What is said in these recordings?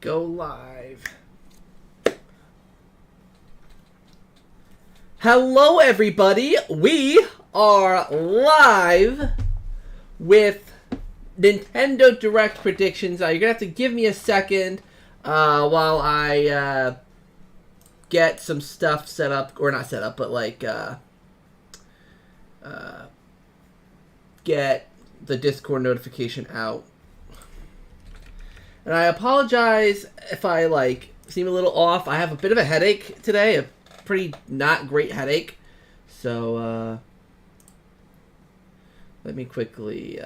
Go live. Hello, everybody. We are live with Nintendo Direct predictions. You're going to have to give me a second while I get some stuff set up. Or not set up, but like get the Discord notification out. And I apologize if I seem a little off. I have a bit of a headache today, a pretty not great headache. So let me quickly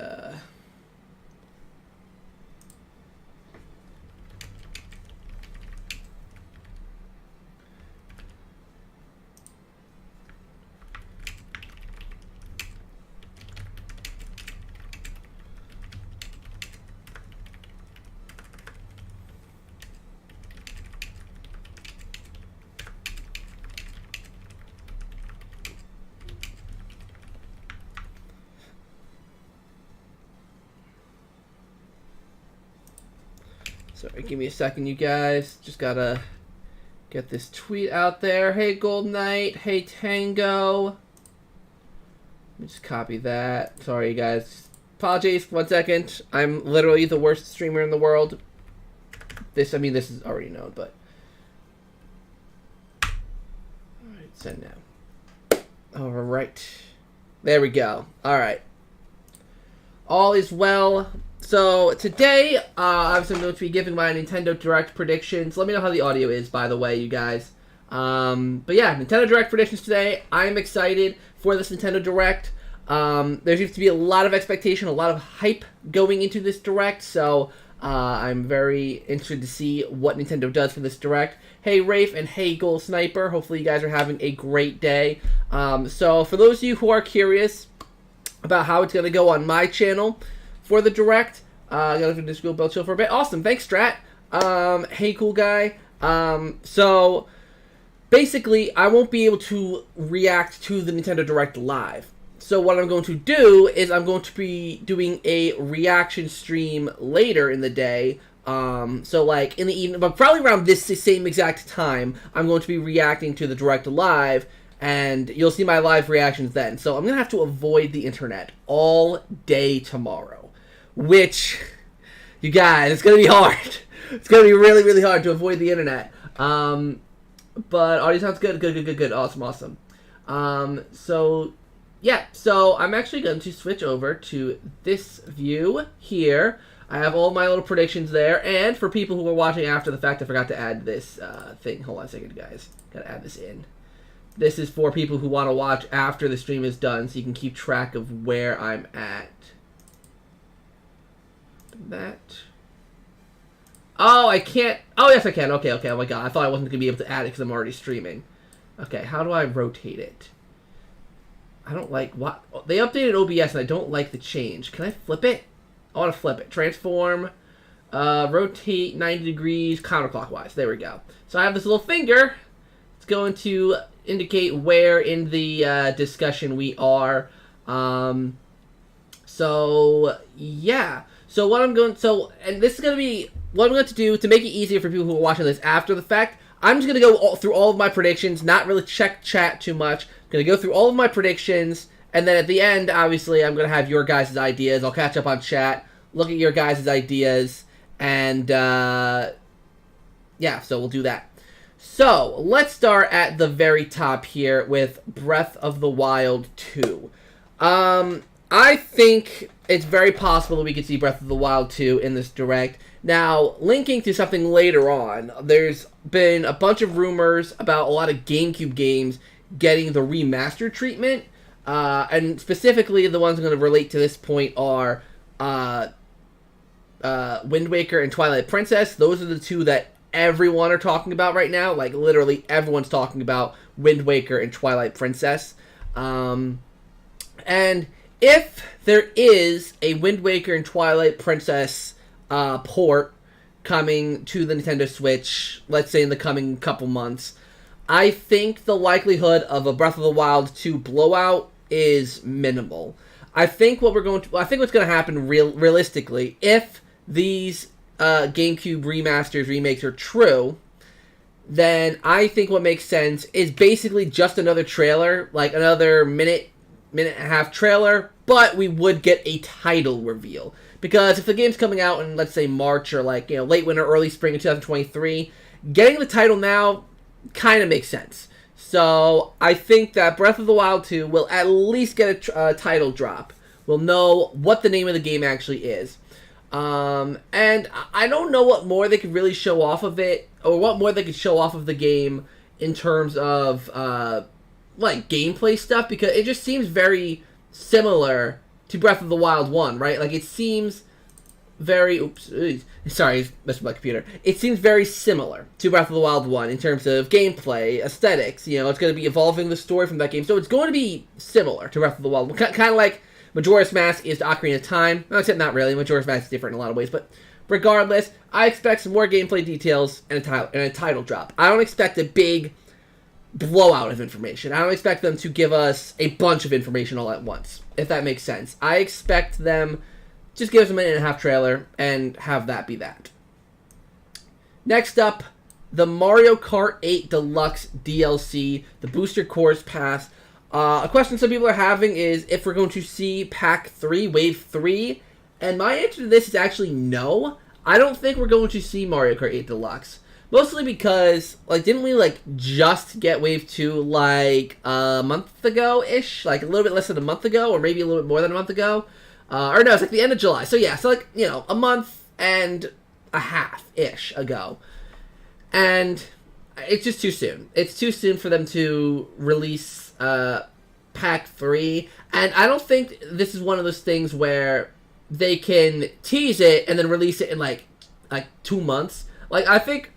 sorry, give me a second, you guys. Just gotta get this tweet out there. Hey, Gold Knight. Hey, Tango. Let me just copy that. Sorry, you guys. Apologies. 1 second. I'm literally the worst streamer in the world. This is already known, but... Alright, send now. Alright. There we go. Alright. All is well. So, today, obviously I'm going to be giving my Nintendo Direct predictions. Let me know how the audio is, by the way, you guys. But yeah, Nintendo Direct predictions today. I'm excited for this Nintendo Direct. There seems to be a lot of expectation, a lot of hype going into this Direct, so I'm very interested to see what Nintendo does for this Direct. Hey, Rafe, and hey, Gold Sniper. Hopefully you guys are having a great day. So, for those of you who are curious about how it's going to go on my channel for the Direct, I'm going to just go bell chill for a bit. Awesome, thanks, Strat. Hey, cool guy. So, basically, I won't be able to react to the Nintendo Direct live. So what I'm going to do is I'm going to be doing a reaction stream later in the day. So like in the evening, but probably around this same exact time, I'm going to be reacting to the Direct live, and you'll see my live reactions then. So I'm going to have to avoid the internet all day tomorrow, which, you guys, it's going to be hard. It's going to be really, really hard to avoid the internet. But audio sounds good. Good. Awesome. So, yeah. So, I'm actually going to switch over to this view here. I have all my little predictions there. And for people who are watching after the fact, I forgot to add this thing. Hold on a second, guys. Got to add this in. This is for people who want to watch after the stream is done, so you can keep track of where I'm at. That. Oh, I can't. Oh, yes, I can. Okay. Oh, my God. I thought I wasn't going to be able to add it because I'm already streaming. Okay, how do I rotate it? I don't like what... They updated OBS, and I don't like the change. Can I flip it? I want to flip it. Transform. Rotate 90 degrees counterclockwise. There we go. So I have this little finger. It's going to indicate where in the discussion we are. So, yeah. So what I'm going... and this is going to be... What I'm going to do to make it easier for people who are watching this after the fact, I'm just going to go through all of my predictions, not really check chat too much. I'm going to go through all of my predictions, and then at the end, obviously, I'm going to have your guys' ideas. I'll catch up on chat, look at your guys' ideas, and, yeah, so we'll do that. So, let's start at the very top here with Breath of the Wild 2. I think it's very possible that we could see Breath of the Wild 2 in this Direct. Now, linking to something later on, there's been a bunch of rumors about a lot of GameCube games getting the remastered treatment. And specifically, the ones I'm going to relate to this point are Wind Waker and Twilight Princess. Those are the two that everyone are talking about right now. Like, literally everyone's talking about Wind Waker and Twilight Princess. And if there is a Wind Waker and Twilight Princess port coming to the Nintendo Switch, let's say in the coming couple months, I think the likelihood of a Breath of the Wild 2 blowout is minimal. I think what's going to happen realistically, if these GameCube remasters, remakes are true, then I think what makes sense is basically just another trailer, like another minute and a half trailer, but we would get a title reveal. Because if the game's coming out in, let's say, March or like, late winter, early spring of 2023, getting the title now kind of makes sense. So I think that Breath of the Wild 2 will at least get a title drop. We'll know what the name of the game actually is. And I don't know what more they could really show off of it, or what more they could show off of the game in terms of, like, gameplay stuff, because it just seems very similar to Breath of the Wild 1, right? Like, it seems very... sorry, I messed with my computer. It seems very similar to Breath of the Wild 1 in terms of gameplay, aesthetics. It's going to be evolving the story from that game. So it's going to be similar to Breath of the Wild. Kind of like Majora's Mask is to Ocarina of Time. No, except not really. Majora's Mask is different in a lot of ways. But regardless, I expect some more gameplay details and a title drop. I don't expect a big blowout of information. I don't expect them to give us a bunch of information all at once, if that makes sense. I expect them just give us a minute and a half trailer and have that be that. Next up, the Mario Kart 8 Deluxe DLC, the Booster Course Pass. A question some people are having is if we're going to see Pack 3, Wave 3, and my answer to this is actually no. I don't think we're going to see Mario Kart 8 Deluxe. Mostly because, like, didn't we, like, just get Wave 2, like, a month ago-ish? Like, a little bit less than a month ago, or maybe a little bit more than a month ago? Or no, it's like the end of July. So, yeah, so, like, a month and a half-ish ago. And it's just too soon. It's too soon for them to release Pack 3. And I don't think this is one of those things where they can tease it and then release it in, like 2 months. Like, I think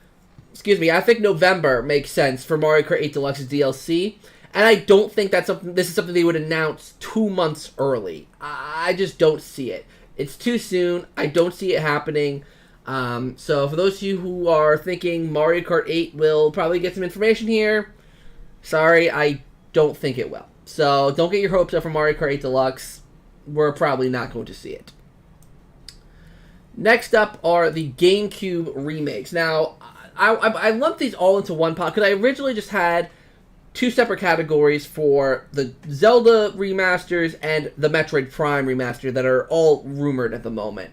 November makes sense for Mario Kart 8 Deluxe's DLC, and I don't think this is something they would announce 2 months early. I just don't see it. It's too soon. I don't see it happening. So for those of you who are thinking Mario Kart 8 will probably get some information here, sorry, I don't think it will. So don't get your hopes up for Mario Kart 8 Deluxe. We're probably not going to see it. Next up are the GameCube remakes. Now, I lumped these all into one pot because I originally just had 2 separate categories for the Zelda remasters and the Metroid Prime remaster that are all rumored at the moment.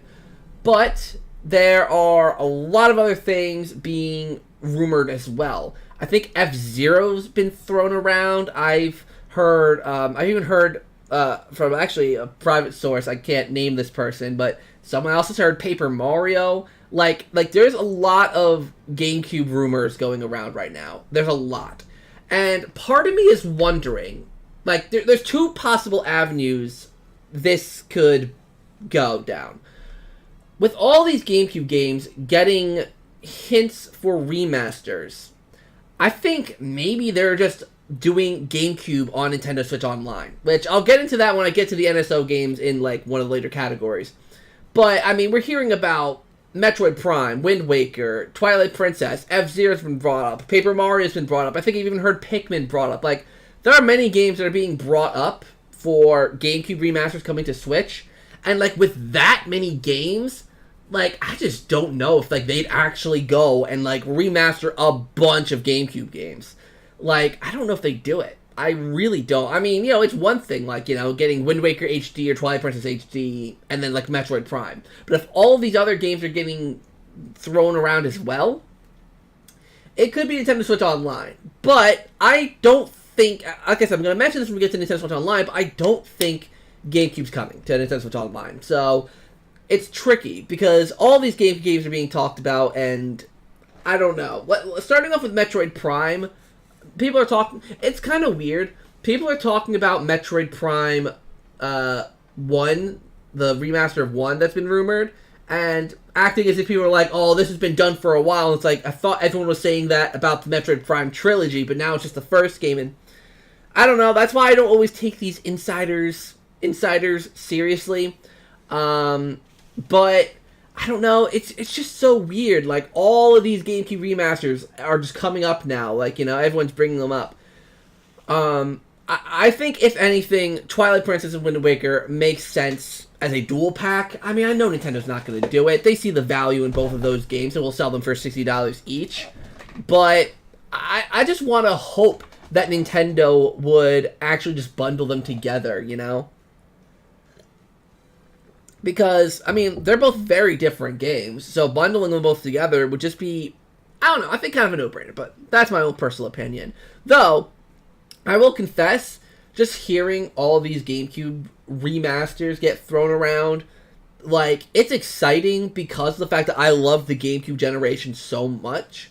But there are a lot of other things being rumored as well. I think F-Zero's been thrown around. I've even heard from actually a private source. I can't name this person, but someone else has heard Paper Mario. Like there's a lot of GameCube rumors going around right now. There's a lot. And part of me is wondering, like, there's 2 possible avenues this could go down. With all these GameCube games getting hints for remasters, I think maybe they're just doing GameCube on Nintendo Switch Online, which I'll get into that when I get to the NSO games in, like, one of the later categories. But, I mean, we're hearing about Metroid Prime, Wind Waker, Twilight Princess, F-Zero's been brought up, Paper Mario's been brought up, I think I've even heard Pikmin brought up. Like, there are many games that are being brought up for GameCube remasters coming to Switch, and, like, with that many games, like, I just don't know if, like, they'd actually go and, like, remaster a bunch of GameCube games. Like, I don't know if they'd do it. I really don't. I mean, it's one thing, like, getting Wind Waker HD or Twilight Princess HD, and then, like, Metroid Prime. But if all these other games are getting thrown around as well, it could be Nintendo Switch Online. But I don't think, like I said, I'm going to mention this when we get to Nintendo Switch Online, but I don't think GameCube's coming to Nintendo Switch Online. So, it's tricky, because all these games are being talked about, and I don't know. Starting off with Metroid Prime, people are talking... It's kind of weird. People are talking about Metroid Prime 1, the remaster of 1 that's been rumored, and acting as if people are like, oh, this has been done for a while. And it's like, I thought everyone was saying that about the Metroid Prime trilogy, but now it's just the first game, and I don't know. That's why I don't always take these insiders seriously. But I don't know, it's just so weird. Like, all of these GameCube remasters are just coming up now. Like, everyone's bringing them up. I think, if anything, Twilight Princess and Wind Waker makes sense as a dual pack. I mean, I know Nintendo's not going to do it. They see the value in both of those games and will sell them for $60 each. But I just want to hope that Nintendo would actually just bundle them together, you know? Because, I mean, they're both very different games, so bundling them both together would just be, I don't know, I think kind of a no-brainer, but that's my own personal opinion. Though, I will confess, just hearing all of these GameCube remasters get thrown around, like, it's exciting because of the fact that I love the GameCube generation so much.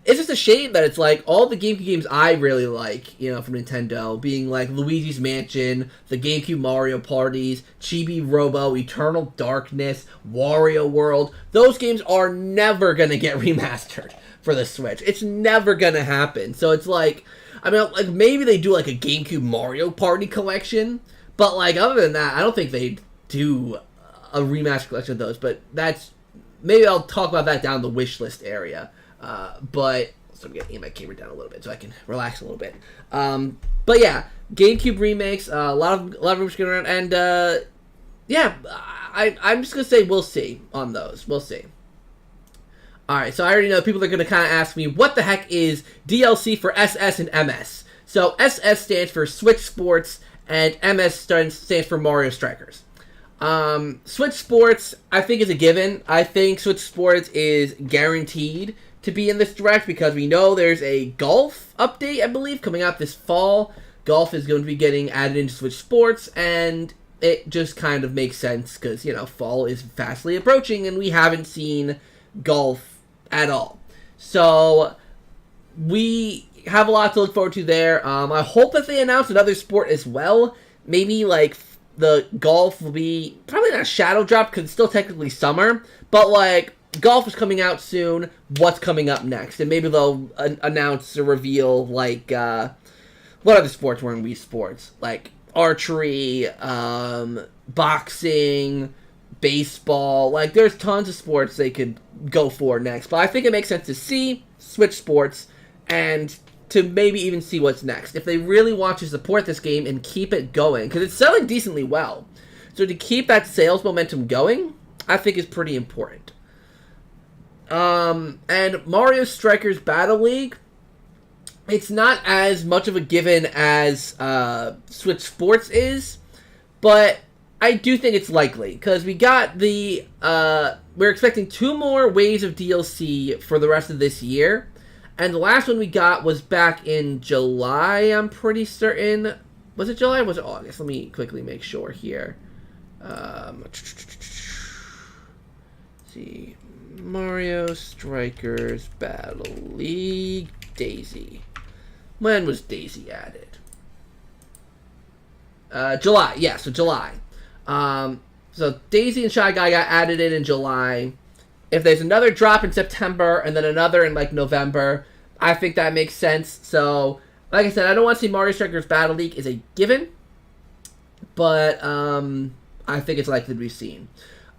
It's just a shame that it's like all the GameCube games I really like, you know, from Nintendo, being like Luigi's Mansion, the GameCube Mario Parties, Chibi Robo, Eternal Darkness, Wario World. Those games are never going to get remastered for the Switch. It's never going to happen. So it's like, I mean, like maybe they do like a GameCube Mario Party collection, but like other than that, I don't think they do a remastered collection of those. But that's, maybe I'll talk about that down the wish list area. But so I'm getting my camera down a little bit so I can relax a little bit. But yeah, GameCube remakes, a lot of rumors going around, and yeah, I'm just gonna say we'll see on those. We'll see. All right, so I already know people are gonna kind of ask me what the heck is DLC for SS and MS. So SS stands for Switch Sports, and MS stands for Mario Strikers. Switch Sports, I think, is a given. I think Switch Sports is guaranteed to be in this direct because we know there's a golf update, I believe, coming out this fall. Golf is going to be getting added into Switch Sports, and it just kind of makes sense because, you know, fall is fastly approaching and we haven't seen golf at all. So we have a lot to look forward to there. I hope that they announce another sport as well. Maybe like the golf will be probably not a shadow drop because it's still technically summer, but like golf is coming out soon. What's coming up next? And maybe they'll announce or reveal like what other sports were in Wii Sports, like archery, boxing, baseball. Like there's tons of sports they could go for next. But I think it makes sense to see Switch Sports and to maybe even see what's next. If they really want to support this game and keep it going, because it's selling decently well. So to keep that sales momentum going, I think is pretty important. And Mario Strikers Battle League, it's not as much of a given as Switch Sports is, but I do think it's likely, because we got the, we're expecting 2 more waves of DLC for the rest of this year. And the last one we got was back in July, I'm pretty certain. Was it July or was it August? Let me quickly make sure here. See. Mario Strikers Battle League Daisy. When was Daisy added? July. Yeah, so July. So Daisy and Shy Guy got added in July. If there's another drop in September and then another in like November, I think that makes sense. So, like I said, I don't want to see Mario Strikers Battle League is a given, but I think it's likely to be seen.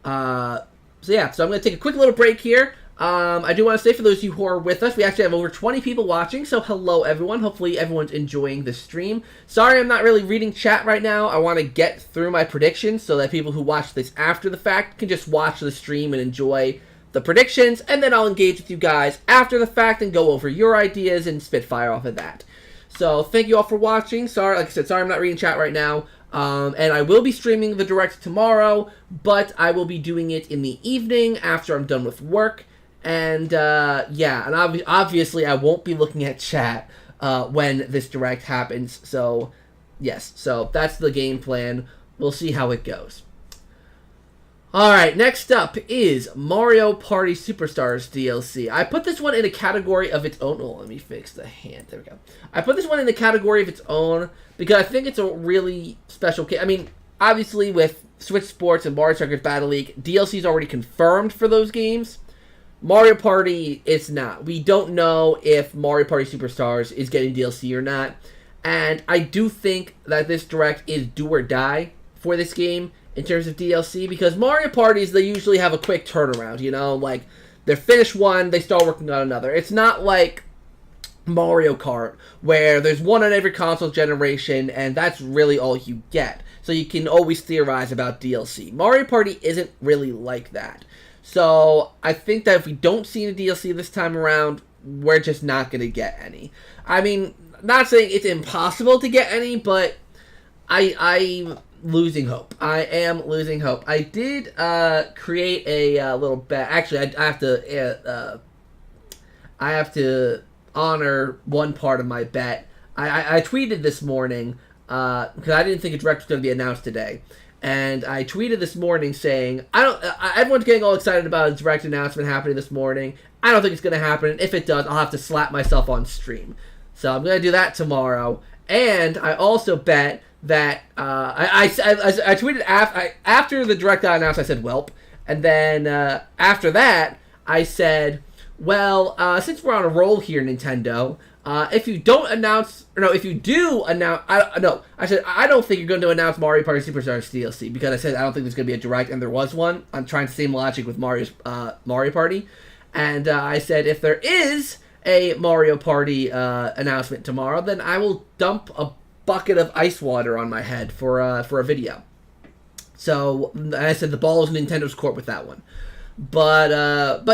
So yeah, so I'm going to take a quick little break here. I do want to say for those of you who are with us, we actually have over 20 people watching, so hello everyone. Hopefully everyone's enjoying the stream. Sorry I'm not really reading chat right now. I want to get through my predictions so that people who watch this after the fact can just watch the stream and enjoy the predictions, and then I'll engage with you guys after the fact and go over your ideas and spitfire off of that. So thank you all for watching. Sorry, like I said, sorry I'm not reading chat right now. And I will be streaming the direct tomorrow, but I will be doing it in the evening after I'm done with work. And yeah, and obviously I won't be looking at chat when this direct happens. So yes, so that's the game plan. We'll see how it goes. Alright, next up is Mario Party Superstars DLC. I put this one in a category of its own. Oh, let me fix the hand. There we go. I put this one in the category of its own because I think it's a really special case. I mean, obviously with Switch Sports and Mario Strikers Battle League, DLC is already confirmed for those games. Mario Party, it's not. We don't know if Mario Party Superstars is getting DLC or not. And I do think that this direct is do or die for this game in terms of DLC, because Mario Parties, they usually have a quick turnaround, you know? Like, they're finished one, they start working on another. It's not like Mario Kart, where there's one on every console generation, and that's really all you get. so you can always theorize about DLC. Mario Party isn't really like that. So I think that if we don't see any DLC this time around, we're just not going to get any. I mean, not saying it's impossible to get any, but I'm losing hope. I am losing hope. I did create a little bet. Actually, I have to honor one part of my bet. I tweeted this morning because I didn't think a direct was going to be announced today. And I tweeted this morning saying, everyone's getting all excited about a direct announcement happening this morning. I don't think it's going to happen. If it does, I'll have to slap myself on stream. So I'm going to do that tomorrow. And I also bet that I tweeted after the direct got announced, I said, welp. And then after that, I said, well, since we're on a roll here, Nintendo, if you do announce, I said, I don't think you're going to announce Mario Party Superstars DLC, because I said I don't think there's going to be a direct, and there was one. I'm trying the same logic with Mario Party. And I said, if there is a Mario Party announcement tomorrow, then I will dump a bucket of ice water on my head for a video. So I said the ball is in Nintendo's court with that one. But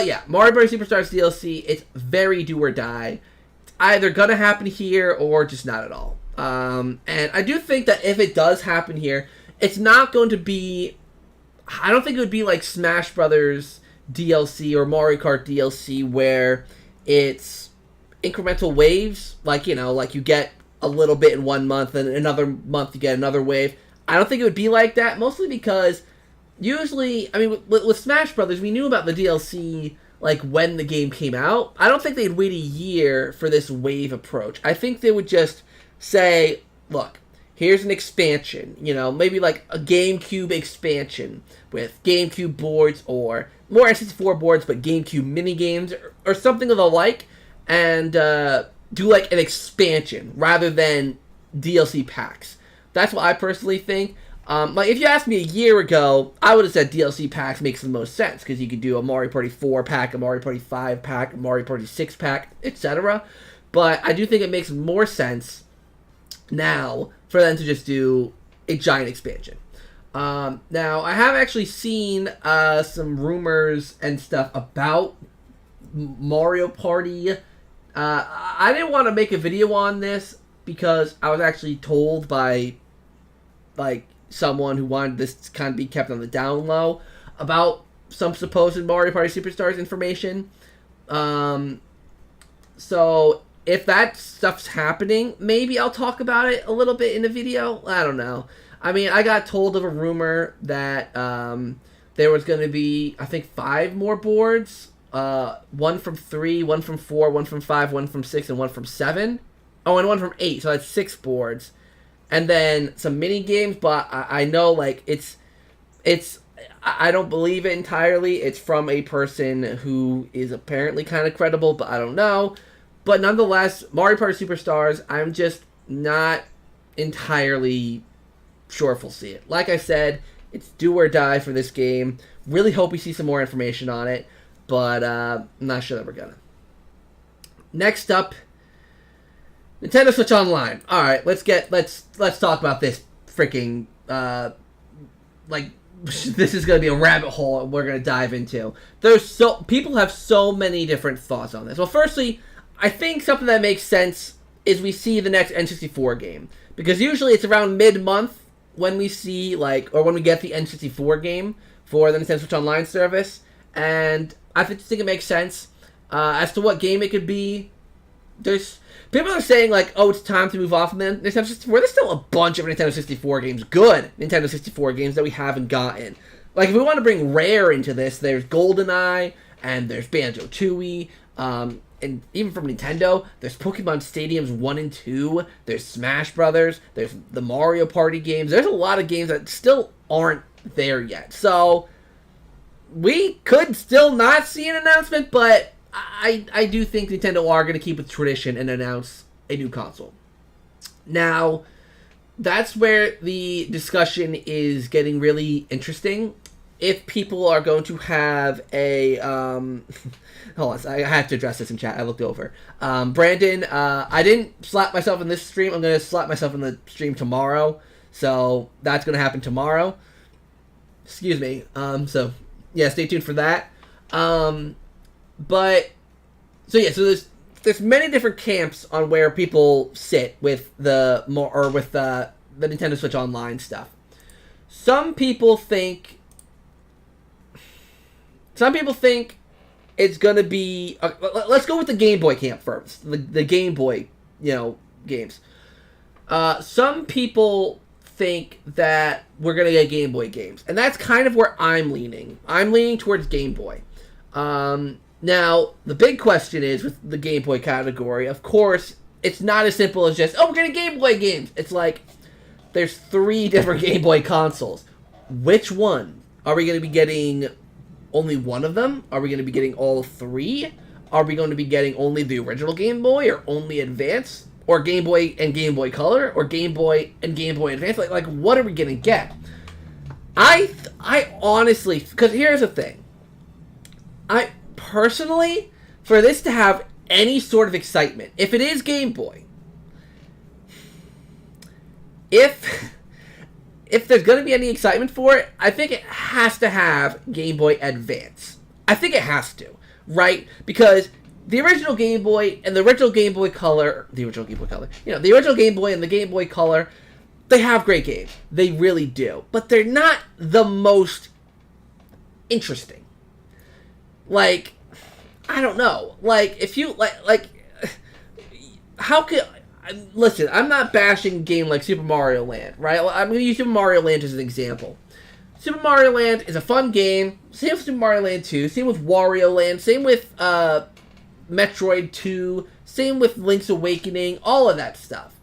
yeah, Mario Party Superstars DLC, it's very do or die. It's either gonna happen here or just not at all. And I do think that if it does happen here, it's not going to be. I don't think it would be like Smash Brothers DLC or Mario Kart DLC where it's incremental waves. Like you get a little bit in one month and another month you get another wave. I don't think it would be like that, mostly because usually, I mean, with Smash Brothers, we knew about the DLC like when the game came out. I don't think they'd wait a year for this wave approach. I think they would just say, look, here's an expansion, maybe like a GameCube expansion with GameCube boards or more N64 boards, but GameCube mini games or something of the like, and do like an expansion rather than DLC packs. That's what I personally think. Like if you asked me a year ago, I would have said DLC packs makes the most sense because you could do a Mario Party 4 pack, a Mario Party 5 pack, a Mario Party 6 pack, etc. But I do think it makes more sense now for them to just do a giant expansion. Now, I have actually seen some rumors and stuff about Mario Party. I didn't want to make a video on this because I was actually told by like someone who wanted this to kind of be kept on the down low about some supposed Mario Party Superstars information. So if that stuff's happening, maybe I'll talk about it a little bit in a video. I don't know. I mean, I got told of a rumor that there was going to be, I think, 5 more boards. One from 3, one from 4, one from 5, one from 6, and one from 7. Oh, and one from 8, so that's 6 boards. And then some mini games, but I know, like, it's I don't believe it entirely. It's from a person who is apparently kind of credible, but I don't know. But nonetheless, Mario Party Superstars, I'm just not entirely sure if we'll see it. Like I said, it's do or die for this game. Really hope we see some more information on it, but I'm not sure that we're gonna. Next up, Nintendo Switch Online. All right, let's talk about this freaking this is gonna be a rabbit hole we're gonna dive into. People have so many different thoughts on this. Well, firstly, I think something that makes sense is we see the next N64 game, because usually it's around mid-month when we see when we get the N64 game for the Nintendo Switch Online service, and I think it makes sense. As to what game it could be, there's people are saying oh, it's time to move off of the Nintendo 64. There's still a bunch of Nintendo 64 games, good Nintendo 64 games that we haven't gotten. Like if we want to bring Rare into this, there's GoldenEye and there's Banjo-Tooie. And even from Nintendo, there's Pokemon Stadiums 1 and 2, there's Smash Brothers, there's the Mario Party games. There's a lot of games that still aren't there yet. So, we could still not see an announcement, but I do think Nintendo are going to keep with tradition and announce a new console. Now, that's where the discussion is getting really interesting. If people are going to have a hold on, I have to address this in chat. I looked over. Brandon, I didn't slap myself in this stream. I'm going to slap myself in the stream tomorrow. So that's going to happen tomorrow. Excuse me. So yeah, stay tuned for that. But so yeah, so there's many different camps on where people sit with the Nintendo Switch Online stuff. Some people think it's gonna be. Let's go with the Game Boy camp first. The Game Boy, games. Some people think that we're gonna get Game Boy games, and that's kind of where I'm leaning. I'm leaning towards Game Boy. Now the big question is with the Game Boy category. Of course, it's not as simple as just we're getting Game Boy games. It's like there's 3 different Game Boy consoles. Which one are we gonna be getting? Only one of them? Are we going to be getting all 3? Are we going to be getting only the original Game Boy, or only Advance, or Game Boy and Game Boy Color, or Game Boy and Game Boy Advance? Like what are we going to get? I honestly, because here's the thing. I personally, for this to have any sort of excitement, if it is Game Boy, if there's going to be any excitement for it, I think it has to have Game Boy Advance. I think it has to, right? Because the original Game Boy and the original Game Boy Color, the original Game Boy and the Game Boy Color, they have great games. They really do. But they're not the most interesting. Like, I don't know. Like, if you, how could... Listen, I'm not bashing a game like Super Mario Land, right? I'm going to use Super Mario Land as an example. Super Mario Land is a fun game. Same with Super Mario Land 2. Same with Wario Land. Same with Metroid 2. Same with Link's Awakening. All of that stuff.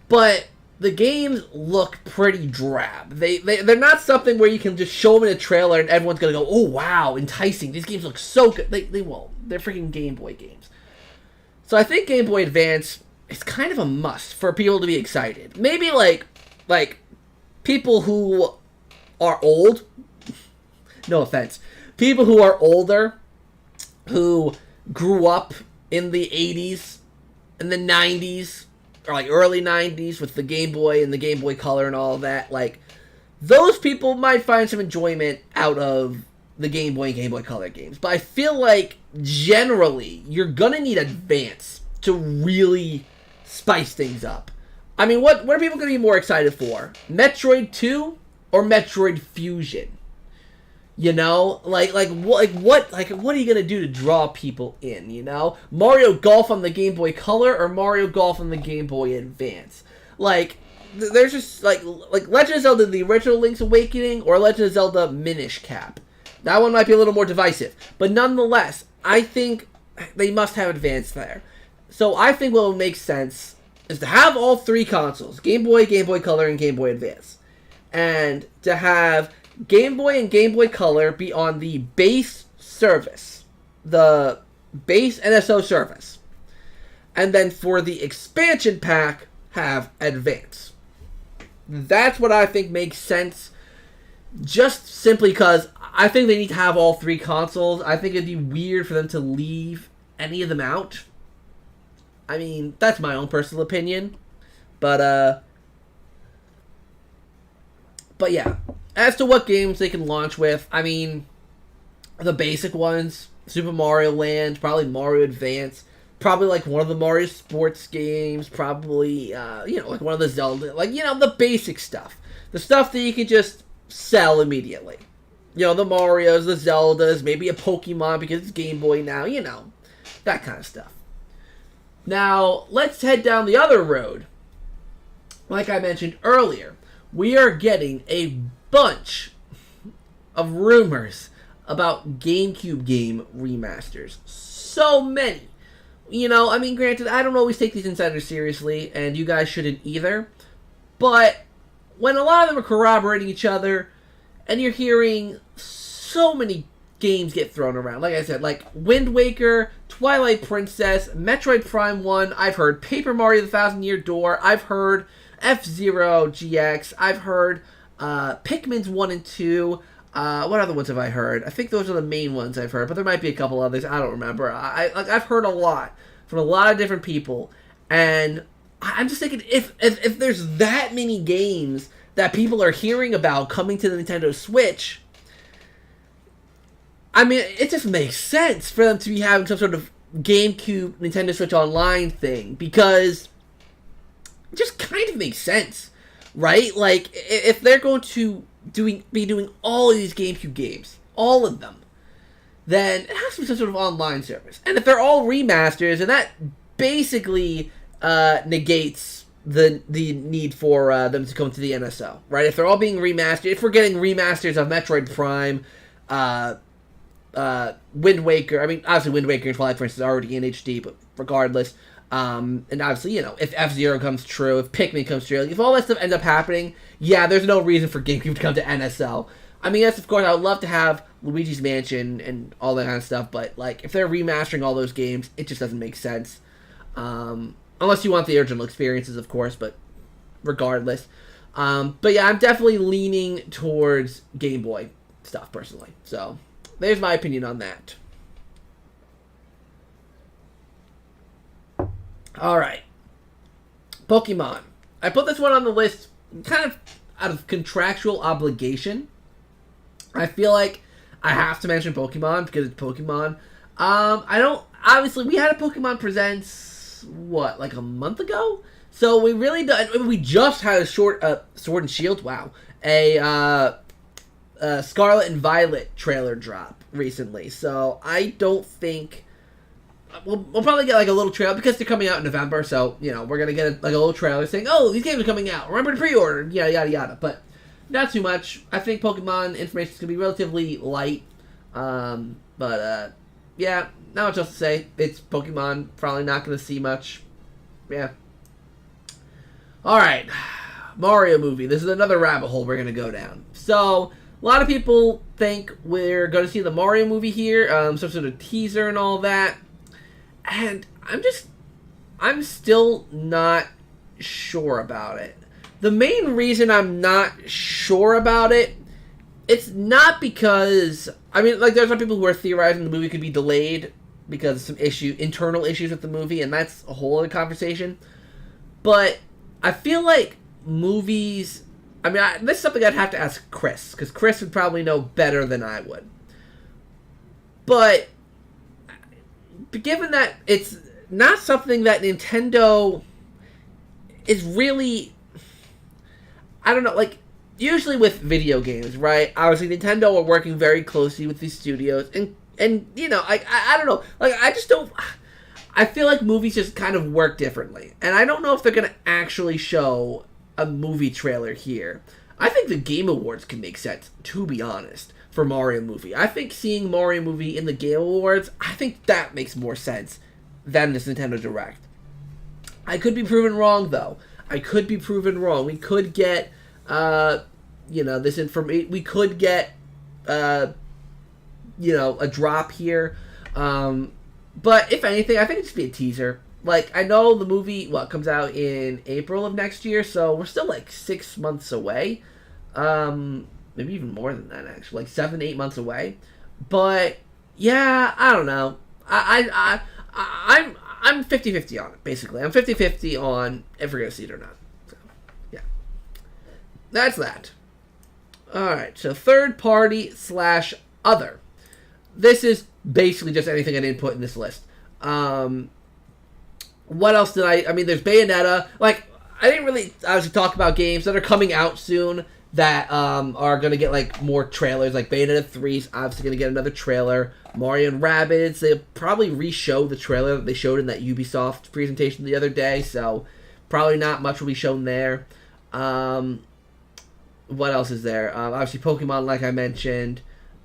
But the games look pretty drab. They're not something where you can just show them in a trailer and everyone's going to go, oh, wow, enticing. These games look so good. They won't. They're freaking Game Boy games. So I think Game Boy Advance... it's kind of a must for people to be excited. Maybe like people who are old. No offense. People who are older, who grew up in the 80s and the 90s, or like early 90s with the Game Boy and the Game Boy Color and all of that. Like, those people might find some enjoyment out of the Game Boy and Game Boy Color games. But I feel like generally you're gonna need Advance to really spice things up. I mean, what are people going to be more excited for? Metroid 2 or Metroid Fusion? You know, what are you going to do to draw people in, you know? Mario Golf on the Game Boy Color or Mario Golf on the Game Boy Advance? Like, there's just, like Legend of Zelda, the original Link's Awakening, or Legend of Zelda Minish Cap. That one might be a little more divisive. But nonetheless, I think they must have Advance there. So I think what would make sense is to have all 3 consoles, Game Boy, Game Boy Color, and Game Boy Advance. And to have Game Boy and Game Boy Color be on the base service, the base NSO service. And then for the expansion pack, have Advance. That's what I think makes sense, just simply because I think they need to have all 3 consoles. I think it'd be weird for them to leave any of them out. I mean, that's my own personal opinion. But yeah. As to what games they can launch with, I mean, the basic ones, Super Mario Land, probably Mario Advance, probably like one of the Mario Sports games, probably, like one of the Zelda, the basic stuff. The stuff that you can just sell immediately. The Marios, the Zeldas, maybe a Pokemon because it's Game Boy now, that kind of stuff. Now, let's head down the other road. Like I mentioned earlier, we are getting a bunch of rumors about GameCube game remasters. So many. Granted, I don't always take these insiders seriously, and you guys shouldn't either. But when a lot of them are corroborating each other, and you're hearing so many games get thrown around. Like I said, like Wind Waker, Twilight Princess, Metroid Prime 1, I've heard Paper Mario the Thousand Year Door, I've heard F-Zero GX, I've heard Pikmin's 1 and 2, what other ones have I heard? I think those are the main ones I've heard, but there might be a couple others, I don't remember. I've heard a lot from a lot of different people, and I'm just thinking if there's that many games that people are hearing about coming to the Nintendo Switch, I mean, it just makes sense for them to be having some sort of GameCube Nintendo Switch Online thing, because it just kind of makes sense, right? Like, if they're going to be doing all of these GameCube games, all of them, then it has to be some sort of online service. And if they're all remasters, then that basically negates the need for them to come to the NSO, right? If they're all being remastered, if we're getting remasters of Metroid Prime, Wind Waker, I mean, obviously Wind Waker and Twilight Princess is already in HD, but regardless, and obviously, you know, if F-Zero comes true, if Pikmin comes true, if all that stuff ends up happening, yeah, there's no reason for GameCube to come to NSO. I mean, yes, of course, I would love to have Luigi's Mansion and all that kind of stuff, but, like, if they're remastering all those games, it just doesn't make sense. Unless you want the original experiences, of course, but regardless. But yeah, I'm definitely leaning towards Game Boy stuff, personally. So, there's my opinion on that. Alright. Pokemon. I put this one on the list kind of out of contractual obligation. I feel like I have to mention Pokemon because it's Pokemon. Obviously, we had a Pokemon Presents, what, like a month ago? So we really we just had a Sword and Shield, wow. A Scarlet and Violet trailer drop recently. So I don't think... We'll probably get like a little trailer because they're coming out in November. So, you know, we're going to get like a little trailer saying, oh, these games are coming out. Remember to pre-order, yada, yada, yada. But not too much. I think Pokemon information is going to be relatively light. Yeah, not much else to say. It's Pokemon. Probably not going to see much. Yeah. Alright. Mario movie. This is another rabbit hole we're going to go down. So, a lot of people think we're going to see the Mario movie here. Some sort of teaser and all that. And I'm still not sure about it. The main reason I'm not sure about it, it's not because, I mean, like, there's some people who are theorizing the movie could be delayed because of some internal issues with the movie, and that's a whole other conversation. But I feel like movies, I mean, this is something I'd have to ask Chris, because Chris would probably know better than I would. But given that it's not something that Nintendo is really, I don't know, like, usually with video games, right? Obviously, Nintendo are working very closely with these studios, and you know, I don't know, like, I feel like movies just kind of work differently, and I don't know if they're going to actually show a movie trailer here. I think the Game Awards can make sense, to be honest, for Mario movie. I think seeing Mario movie in the Game Awards, I think that makes more sense than this Nintendo Direct. I could be proven wrong, though. I could be proven wrong. We could get, you know, this information. We could get, you know, a drop here. But if anything, I think it'd just be a teaser. Like, I know the movie, comes out in April of next year, so we're still like 6 months away. Maybe even more than that, actually, like 7-8 months away. But yeah, I don't know. I'm 50-50 on it, basically. I'm 50-50 on if we're gonna see it or not. So, yeah, that's that. All right, so third party / other. This is basically just anything I didn't put in this list. What else did I mean, there's Bayonetta. Like, I didn't really obviously talk about games that are coming out soon that are going to get, like, more trailers. Like, Bayonetta 3 is obviously going to get another trailer. Mario and Rabbids, they'll probably re-show the trailer that they showed in that Ubisoft presentation the other day, so probably not much will be shown there. What else is there? Obviously, Pokemon, like I mentioned.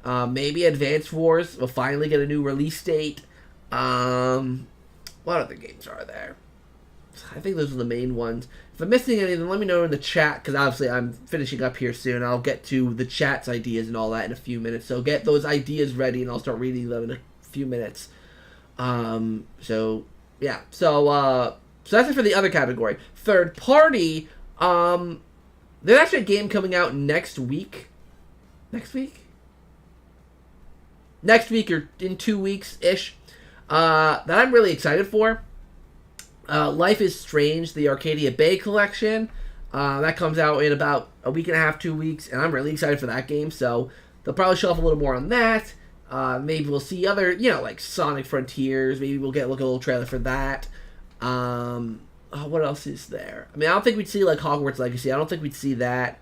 Maybe Advance Wars will finally get a new release date. What other games are there? I think those are the main ones. If I'm missing anything, let me know in the chat, because obviously I'm finishing up here soon. I'll get to the chat's ideas and all that in a few minutes. So get those ideas ready, and I'll start reading them in a few minutes. So, yeah. So that's it for the other category. Third party, there's actually a game coming out next week. Next week? Next week or in 2 weeks-ish. That I'm really excited for. Life is Strange, the Arcadia Bay collection. That comes out in about a week and a half, 2 weeks, and I'm really excited for that game. So they'll probably show off a little more on that. Maybe we'll see other, like Sonic Frontiers. Maybe we'll look at a little trailer for that. What else is there? I mean, I don't think we'd see like Hogwarts Legacy. I don't think we'd see that.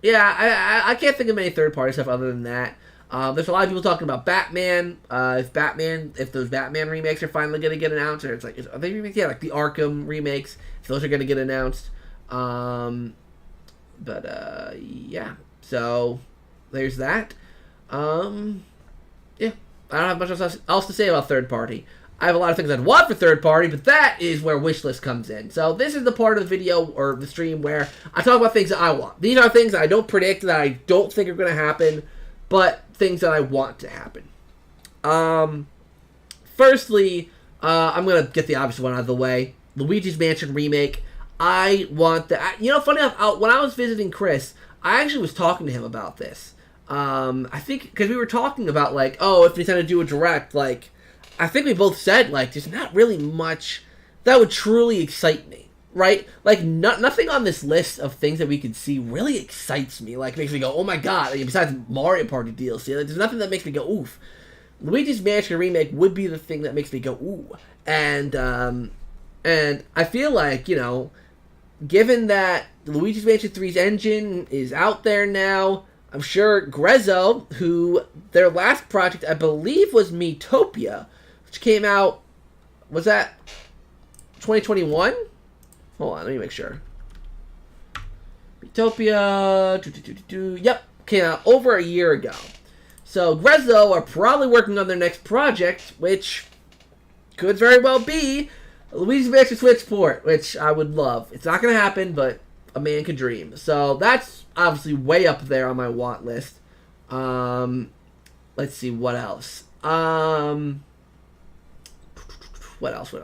Yeah, I can't think of any third-party stuff other than that. There's a lot of people talking about Batman. If those Batman remakes are finally going to get announced, or it's like, are they remakes? Yeah, like the Arkham remakes. If those are going to get announced. Yeah. So there's that. Yeah, I don't have much else to say about third party. I have a lot of things I'd want for third party, but that is where wishlist comes in. So this is the part of the video or the stream where I talk about things that I want. These are things that I don't predict, that I don't think are going to happen, but things that I want to happen. Firstly, I'm going to get the obvious one out of the way. Luigi's Mansion Remake. I want that. Funny enough, when I was visiting Chris, I actually was talking to him about this. I think, because we were talking about, like, if Nintendo do a Direct, like, I think we both said, like, there's not really much that would truly excite me, right? Like, nothing on this list of things that we could see really excites me. Like, makes me go, oh my god, like, besides Mario Party DLC. Like, there's nothing that makes me go, oof. Luigi's Mansion Remake would be the thing that makes me go, ooh. And I feel like, given that Luigi's Mansion 3's engine is out there now, I'm sure Grezzo, who their last project, I believe, was Miitopia, which came out, was that 2021? Hold on, let me make sure. Miitopia, yep, came out over a year ago. So Grezzo are probably working on their next project, which could very well be a Luigi's Mansion Switch port, which I would love. It's not going to happen, but a man could dream. So that's obviously way up there on my want list. Let's see, what else? What else?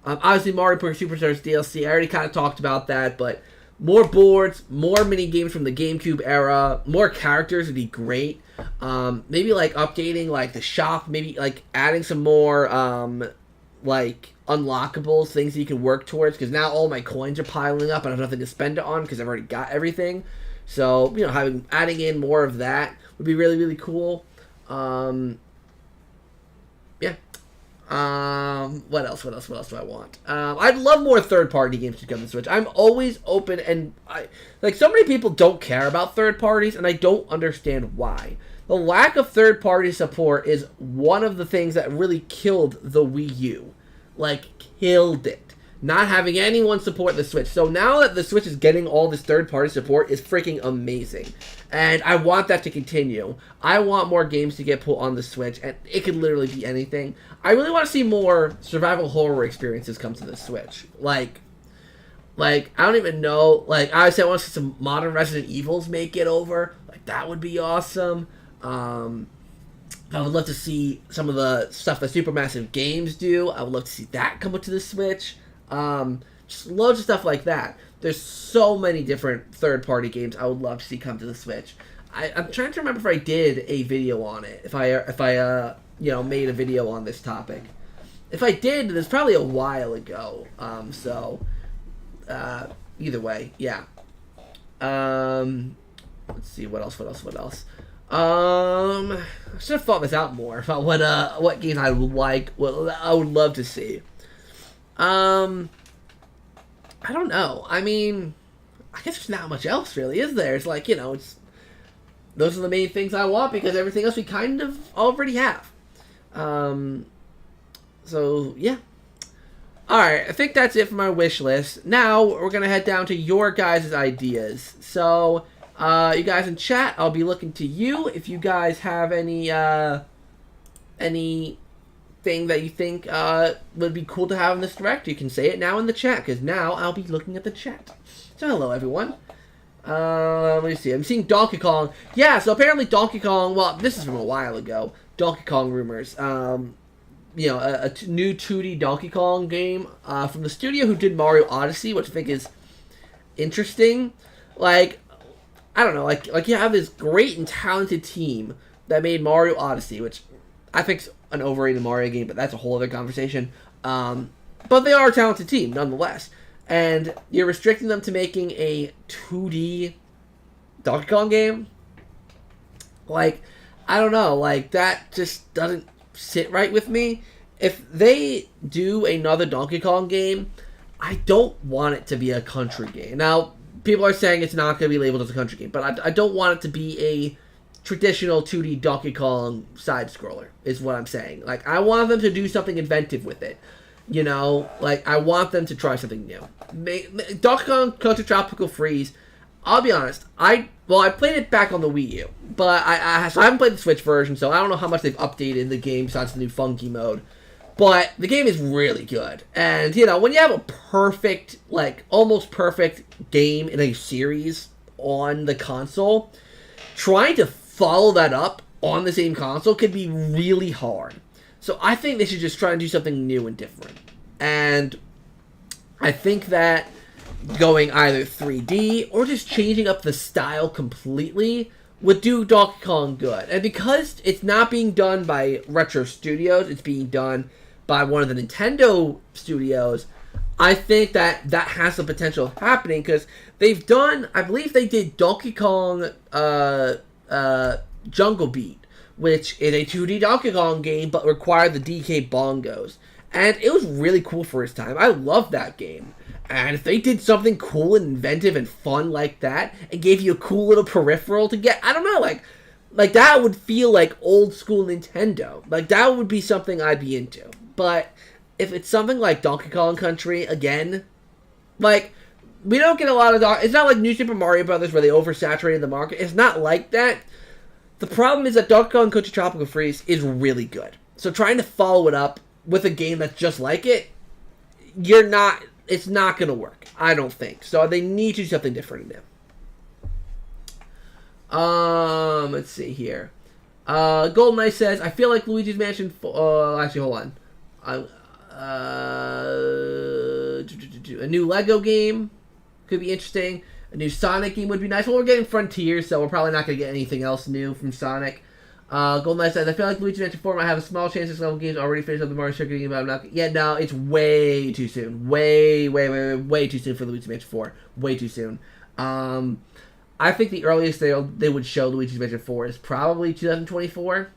Obviously, Mario Party Superstars DLC. I already kind of talked about that, but more boards, more mini games from the GameCube era, more characters would be great. Maybe like updating like the shop, maybe like adding some more like unlockables, things that you can work towards, because now all my coins are piling up and I have nothing to spend it on because I've already got everything. So, adding in more of that would be really, really cool. Yeah. What else do I want? I'd love more third-party games to come to Switch. I'm always open, and so many people don't care about third parties, and I don't understand why. The lack of third-party support is one of the things that really killed the Wii U. Like, killed it. Not having anyone support the Switch. So now that the Switch is getting all this third-party support is freaking amazing. And I want that to continue. I want more games to get put on the Switch, and it could literally be anything. I really want to see more survival horror experiences come to the Switch. Like I don't even know. Like, I want to see some modern Resident Evils make it over. Like, that would be awesome. I would love to see some of the stuff that Supermassive Games do. I would love to see that come up to the Switch. Just loads of stuff like that. There's so many different third-party games I would love to see come to the Switch. I'm trying to remember if I did a video on it. If I made a video on this topic. If I did, it's probably a while ago. Either way, yeah. Let's see, what else? I should have thought this out more about what games I would like, what I would love to see. I don't know. I mean, I guess there's not much else really, is there? It's like, those are the main things I want because everything else we kind of already have. So, yeah. Alright, I think that's it for my wish list. Now, we're going to head down to your guys' ideas. So, you guys in chat, I'll be looking to you. If you guys have anything that you think would be cool to have in this Direct, you can say it now in the chat, because now I'll be looking at the chat. So, hello, everyone. Let me see. I'm seeing Donkey Kong. Yeah, so apparently Donkey Kong, well, this is from a while ago. Donkey Kong rumors. A new 2D Donkey Kong game from the studio who did Mario Odyssey, which I think is interesting. Like, I don't know, like you have this great and talented team that made Mario Odyssey, which I think it's an overrated Mario game, but that's a whole other conversation. But they are a talented team, nonetheless. And you're restricting them to making a 2D Donkey Kong game? Like, I don't know. Like, that just doesn't sit right with me. If they do another Donkey Kong game, I don't want it to be a country game. Now, people are saying it's not going to be labeled as a country game, but I don't want it to be a traditional 2D Donkey Kong side-scroller, is what I'm saying. Like, I want them to do something inventive with it. You know, like, I want them to try something new. Donkey Kong Country Tropical Freeze, I'll be honest, I played it back on the Wii U, but I haven't played the Switch version, so I don't know how much they've updated the game besides the new funky mode. But the game is really good. And, you know, when you have a perfect, like, almost perfect game in a series on the console, trying to follow that up on the same console could be really hard. So I think they should just try and do something new and different. And I think that going either 3D or just changing up the style completely would do Donkey Kong good. And because it's not being done by Retro Studios, it's being done by one of the Nintendo studios, I think that that has the potential of happening, because they've done, I believe they did Donkey Kong Jungle Beat, which is a 2D Donkey Kong game, but required the DK bongos. And it was really cool for its time. I love that game. And if they did something cool and inventive and fun like that, and gave you a cool little peripheral to get, I don't know, like that would feel like old school Nintendo. Like, that would be something I'd be into. But if it's something like Donkey Kong Country, again, like, we don't get a lot of... It's not like New Super Mario Brothers where they oversaturated the market. It's not like that. The problem is that Donkey Kong Country Tropical Freeze is really good. So trying to follow it up with a game that's just like it, it's not going to work. I don't think. So they need to do something different in them. Let's see here. Golden Knight says, I feel like Luigi's Mansion... actually, hold on. A new Lego game could be interesting. A new Sonic game would be nice. Well, we're getting Frontier, so we're probably not going to get anything else new from Sonic. Golden Knight says, I feel like Luigi's Mansion 4 might have a small chance this level game's already finished up the Mario Circuit game, but I'm not... Yeah, no, it's way too soon. Way too soon for Luigi's Mansion 4. Way too soon. I think the earliest they would show Luigi's Mansion 4 is probably 2024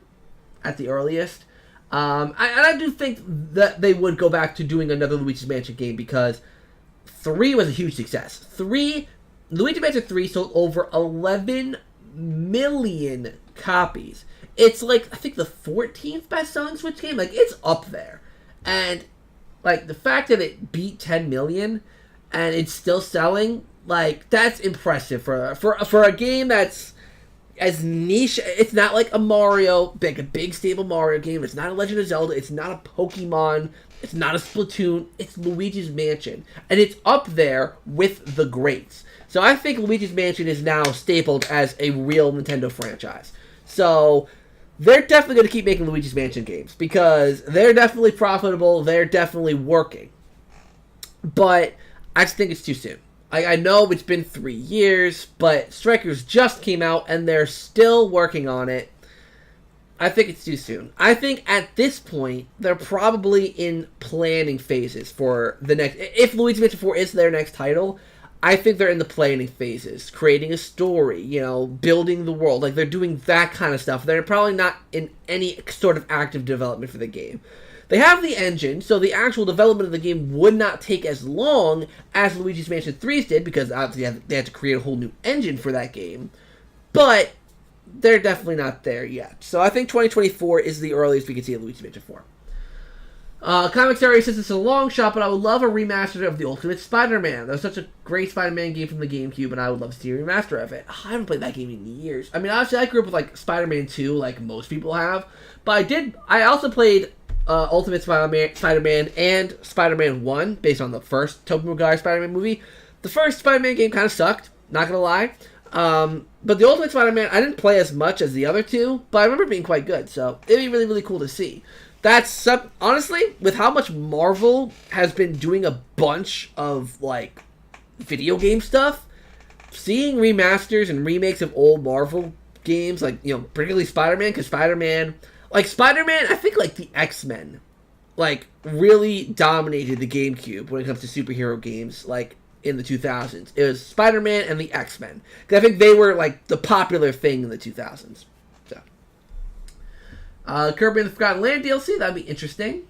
at the earliest. I do think that they would go back to doing another Luigi's Mansion game, because 3 was a huge success. Luigi's Mansion 3 sold over 11 million copies. It's like, I think, the 14th best-selling Switch game. Like, it's up there. And, like, the fact that it beat 10 million and it's still selling, like, that's impressive for a game that's as niche. It's not like a Mario, a big stable Mario game. It's not a Legend of Zelda. It's not a Pokemon. It's not a Splatoon. It's Luigi's Mansion. And it's up there with the greats. So I think Luigi's Mansion is now stapled as a real Nintendo franchise. So they're definitely going to keep making Luigi's Mansion games, because they're definitely profitable. They're definitely working. But I just think it's too soon. I know it's been 3 years, but Strikers just came out, and they're still working on it. I think it's too soon. I think at this point, they're probably in planning phases for the next... If Luigi's Mansion 4 is their next title, I think they're in the planning phases. Creating a story, you know, building the world. Like, they're doing that kind of stuff. They're probably not in any sort of active development for the game. They have the engine, so the actual development of the game would not take as long as Luigi's Mansion 3's did, because obviously they had to create a whole new engine for that game. But they're definitely not there yet. So I think 2024 is the earliest we can see a Luigi's Mansion 4. Comics Area says it's a long shot, but I would love a remaster of the Ultimate Spider-Man. That was such a great Spider-Man game from the GameCube, and I would love to see a remaster of it. I haven't played that game in years. I mean, obviously, I grew up with, like, Spider-Man 2, like most people have. But I also played Ultimate Spider-Man and Spider-Man 1, based on the first Tobey Maguire Spider-Man movie. The first Spider-Man game kind of sucked, not gonna lie. But the Ultimate Spider-Man, I didn't play as much as the other two, but I remember it being quite good, so it'd be really, really cool to see. That's, honestly, with how much Marvel has been doing a bunch of, like, video game stuff, seeing remasters and remakes of old Marvel games, like, you know, particularly Spider-Man, because Spider-Man, Like, Spider-Man, I think, like, the X-Men, like, really dominated the GameCube when it comes to superhero games, like, in the 2000s. It was Spider-Man and the X-Men. I think they were, like, the popular thing in the 2000s. So, Kirby and the Forgotten Land DLC, that'd be interesting.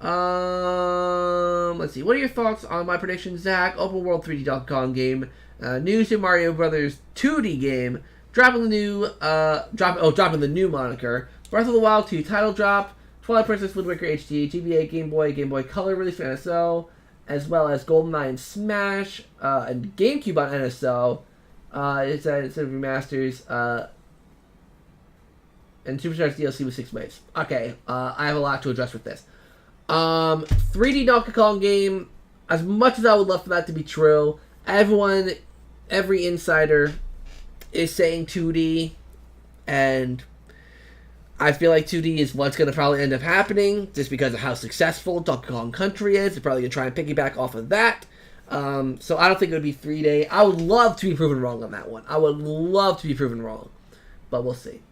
Let's see. What are your thoughts on my prediction, Zach? Open world 3D Donkey Kong game, new Super Mario Brothers 2D game, dropping the new moniker, Breath of the Wild 2 title drop, Twilight Princess Wind Waker HD, GBA, Game Boy Color release for NSO, as well as GoldenEye and Smash, and GameCube on NSO. Instead of remasters, and Superstars DLC with 6 waves. Okay, I have a lot to address with this. 3D Donkey Kong game, as much as I would love for that to be true, every insider is saying 2D, and I feel like 2D is what's going to probably end up happening, just because of how successful Donkey Kong Country is. They're probably going to try and piggyback off of that. So I don't think it would be 3D. I would love to be proven wrong on that one. I would love to be proven wrong, but we'll see.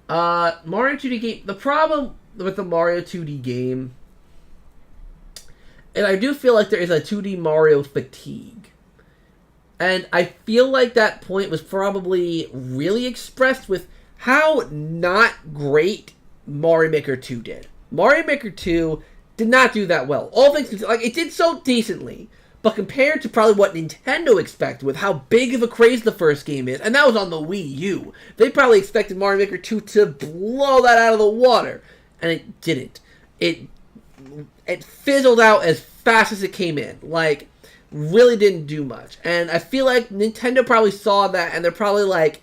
Mario 2D game, the problem with the Mario 2D game, and I do feel like there is a 2D Mario fatigue. And I feel like that point was probably really expressed with how not great Mario Maker 2 did. Mario Maker 2 did not do that well. All things considered, like, it did so decently, but compared to probably what Nintendo expected with how big of a craze the first game is, and that was on the Wii U, they probably expected Mario Maker 2 to blow that out of the water, and it didn't. It fizzled out as fast as it came in. Like, really didn't do much. And I feel like Nintendo probably saw that, and they're probably like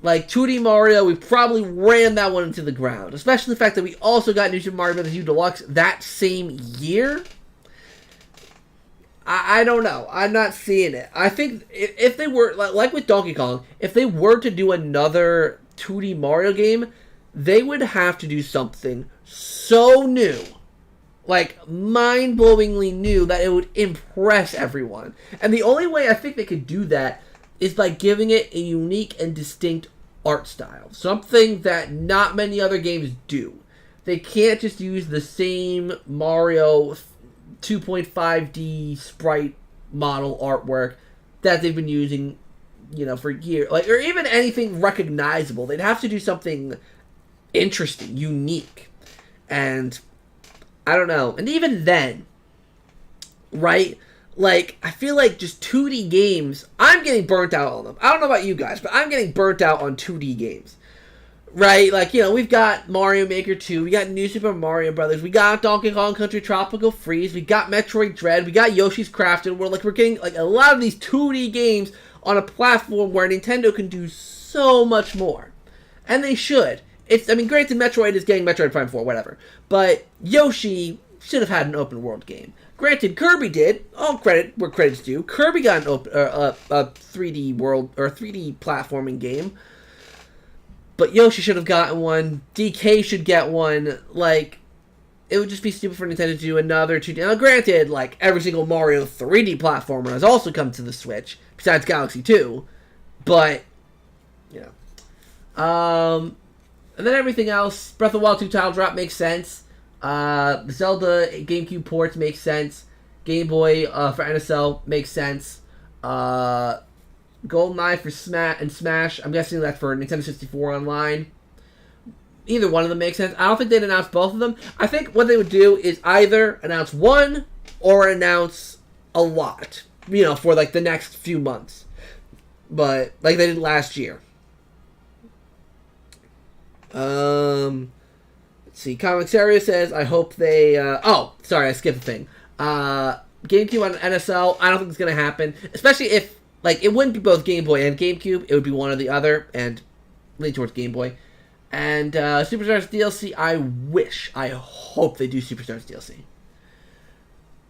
2D Mario, we probably ran that one into the ground. Especially the fact that we also got New Super Mario Bros. U Deluxe that same year. I don't know. I'm not seeing it. I think if they were, like with Donkey Kong, if they were to do another 2D Mario game, they would have to do something so new, like mind-blowingly new, that it would impress everyone. And the only way I think they could do that is by giving it a unique and distinct art style. Something that not many other games do. They can't just use the same Mario 2.5D sprite model artwork that they've been using, for years. Like, or even anything recognizable. They'd have to do something interesting, unique. And I don't know. And even then, right? Like, I feel like just 2D games, I'm getting burnt out on them. I don't know about you guys, but I'm getting burnt out on 2D games. Right? Like, we've got Mario Maker 2, we got New Super Mario Brothers, we got Donkey Kong Country Tropical Freeze, we got Metroid Dread, we got Yoshi's Crafted World. Like, we're getting, like, a lot of these 2D games on a platform where Nintendo can do so much more. And they should. Granted, Metroid is getting Metroid Prime 4, whatever. But Yoshi should have had an open world game. Granted, Kirby did. All credit where credit's due. Kirby got an a 3D world, or 3D platforming game. But Yoshi should have gotten one. DK should get one. Like, it would just be stupid for Nintendo to do another 2D. Now, granted, like, every single Mario 3D platformer has also come to the Switch, besides Galaxy 2. But, and then everything else, Breath of the Wild 2 title drop makes sense. The Zelda GameCube ports make sense. Game Boy for NSL makes sense. GoldenEye for Smash. I'm guessing that's for Nintendo 64 Online. Either one of them makes sense. I don't think they'd announce both of them. I think what they would do is either announce one or announce a lot. For like the next few months. But like they did last year. Let's see. Comics Area says, I hope they... sorry, I skipped a thing. GameCube on NSL, I don't think it's going to happen. Especially if, like, it wouldn't be both Game Boy and GameCube. It would be one or the other, and lean towards Game Boy. And Superstars DLC, I hope they do Superstars DLC.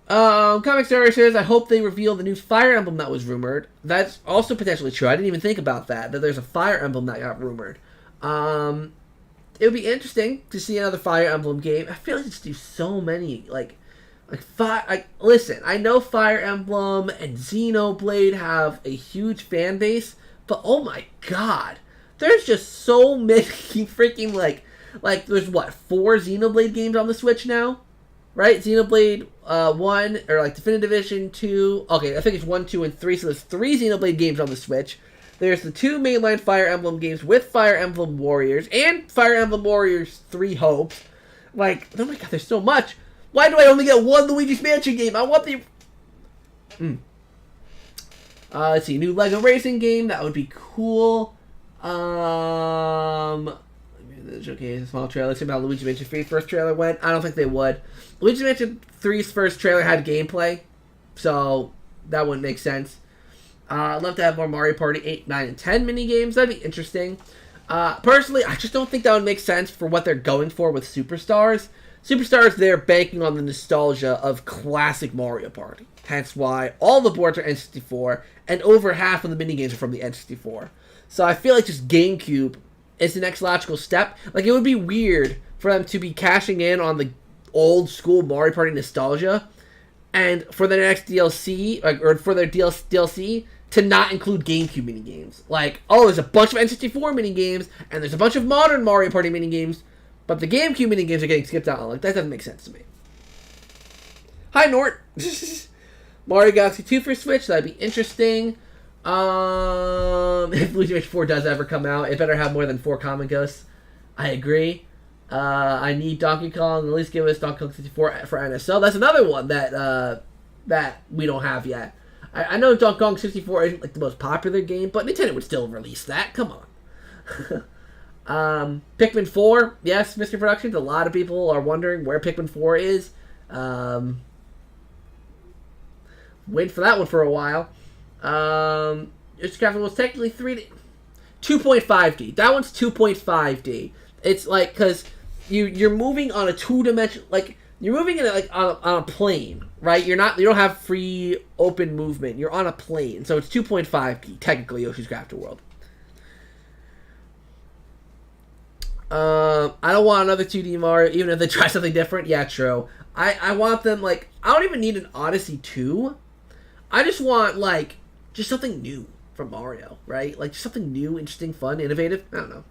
Comics Area says, I hope they reveal the new Fire Emblem that was rumored. That's also potentially true. I didn't even think about that there's a Fire Emblem that got rumored. It would be interesting to see another Fire Emblem game. I feel like it's do so many, listen, I know Fire Emblem and Xenoblade have a huge fan base, but oh my god, there's just so many freaking, like, there's what, 4 Xenoblade games on the Switch now? Right? Xenoblade 1, or like Definitive Edition 2. Okay, I think it's 1, 2, and 3. So there's 3 Xenoblade games on the Switch. There's the 2 mainline Fire Emblem games with Fire Emblem Warriors and Fire Emblem Warriors 3 Hopes. Like, oh my god, there's so much. Why do I only get 1 Luigi's Mansion game? I want the... let's see, new Lego Racing game. That would be cool. Okay, a small trailer. Let's see how Luigi's Mansion 3 first trailer went. I don't think they would. Luigi's Mansion 3's first trailer had gameplay, so that wouldn't make sense. I'd love to have more Mario Party 8, 9, and 10 minigames. That'd be interesting. Personally, I just don't think that would make sense for what they're going for with Superstars. Superstars, they're banking on the nostalgia of classic Mario Party. Hence why all the boards are N64, and over half of the minigames are from the N64. So I feel like just GameCube is the next logical step. Like, it would be weird for them to be cashing in on the old school Mario Party nostalgia, and for their next DLC, or for their DLC, to not include GameCube minigames. Like, oh, there's a bunch of N64 minigames, and there's a bunch of modern Mario Party minigames, but the GameCube minigames are getting skipped out. Like, that doesn't make sense to me. Hi, Nort. Mario Galaxy 2 for Switch, that'd be interesting. If Luigi Mansion 4 does ever come out, it better have more than 4 common ghosts. I agree. I need Donkey Kong. At least give us Donkey Kong 64 for NSO. That's another one that that we don't have yet. I know Donkey Kong 64 isn't like the most popular game, but Nintendo would still release that. Come on. Pikmin 4, yes, Mystery Productions. A lot of people are wondering where Pikmin 4 is. Wait for that one for a while. Its graphics was technically 3D, 2.5D. That one's 2.5D. It's like, because you're moving on a 2-dimension, like you're moving in like on a plane, right? You don't have free open movement. You're on a plane, so it's 2.5D technically. Yoshi's Crafted World. I don't want another 2D Mario, even if they try something different. Yeah, true. I want them, like, I don't even need an Odyssey 2. I just want, like, just something new from Mario, right? Like, just something new, interesting, fun, innovative. I don't know.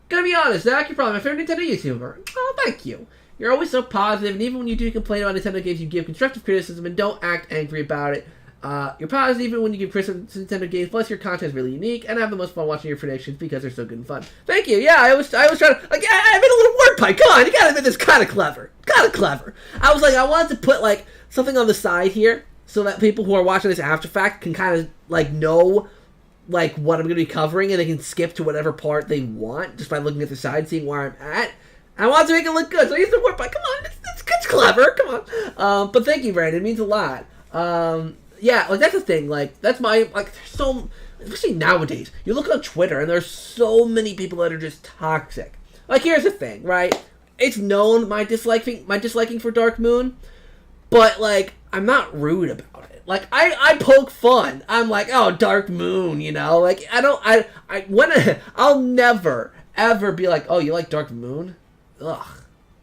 Gonna be honest, Zach, you're probably my favorite Nintendo YouTuber. Oh, thank you. You're always so positive, and even when you do complain about Nintendo games, you give constructive criticism and don't act angry about it. You're positive even when you give criticism to Nintendo games, plus your content is really unique, and I have the most fun watching your predictions because they're so good and fun. Thank you. Yeah, I was trying to, like, I made a little wordplay. Come on, you gotta admit this kind of clever. Kind of clever. I was like, I wanted to put, like, something on the side here so that people who are watching this after fact can kind of, like, know, like, what I'm going to be covering, and they can skip to whatever part they want just by looking at the side, seeing where I'm at. I wanted to make it look good, so I used the wordplay. Come on, it's clever. Come on. But thank you, Brandon. It means a lot. Yeah, like, that's the thing, like, that's my, like, there's so, especially nowadays, you look on Twitter, and there's so many people that are just toxic. Like, here's the thing, right? It's known, my disliking for Dark Moon, but, like, I'm not rude about it. Like, I poke fun. I'm like, oh, Dark Moon, you know? Like, I'll never, ever be like, oh, you like Dark Moon? Ugh.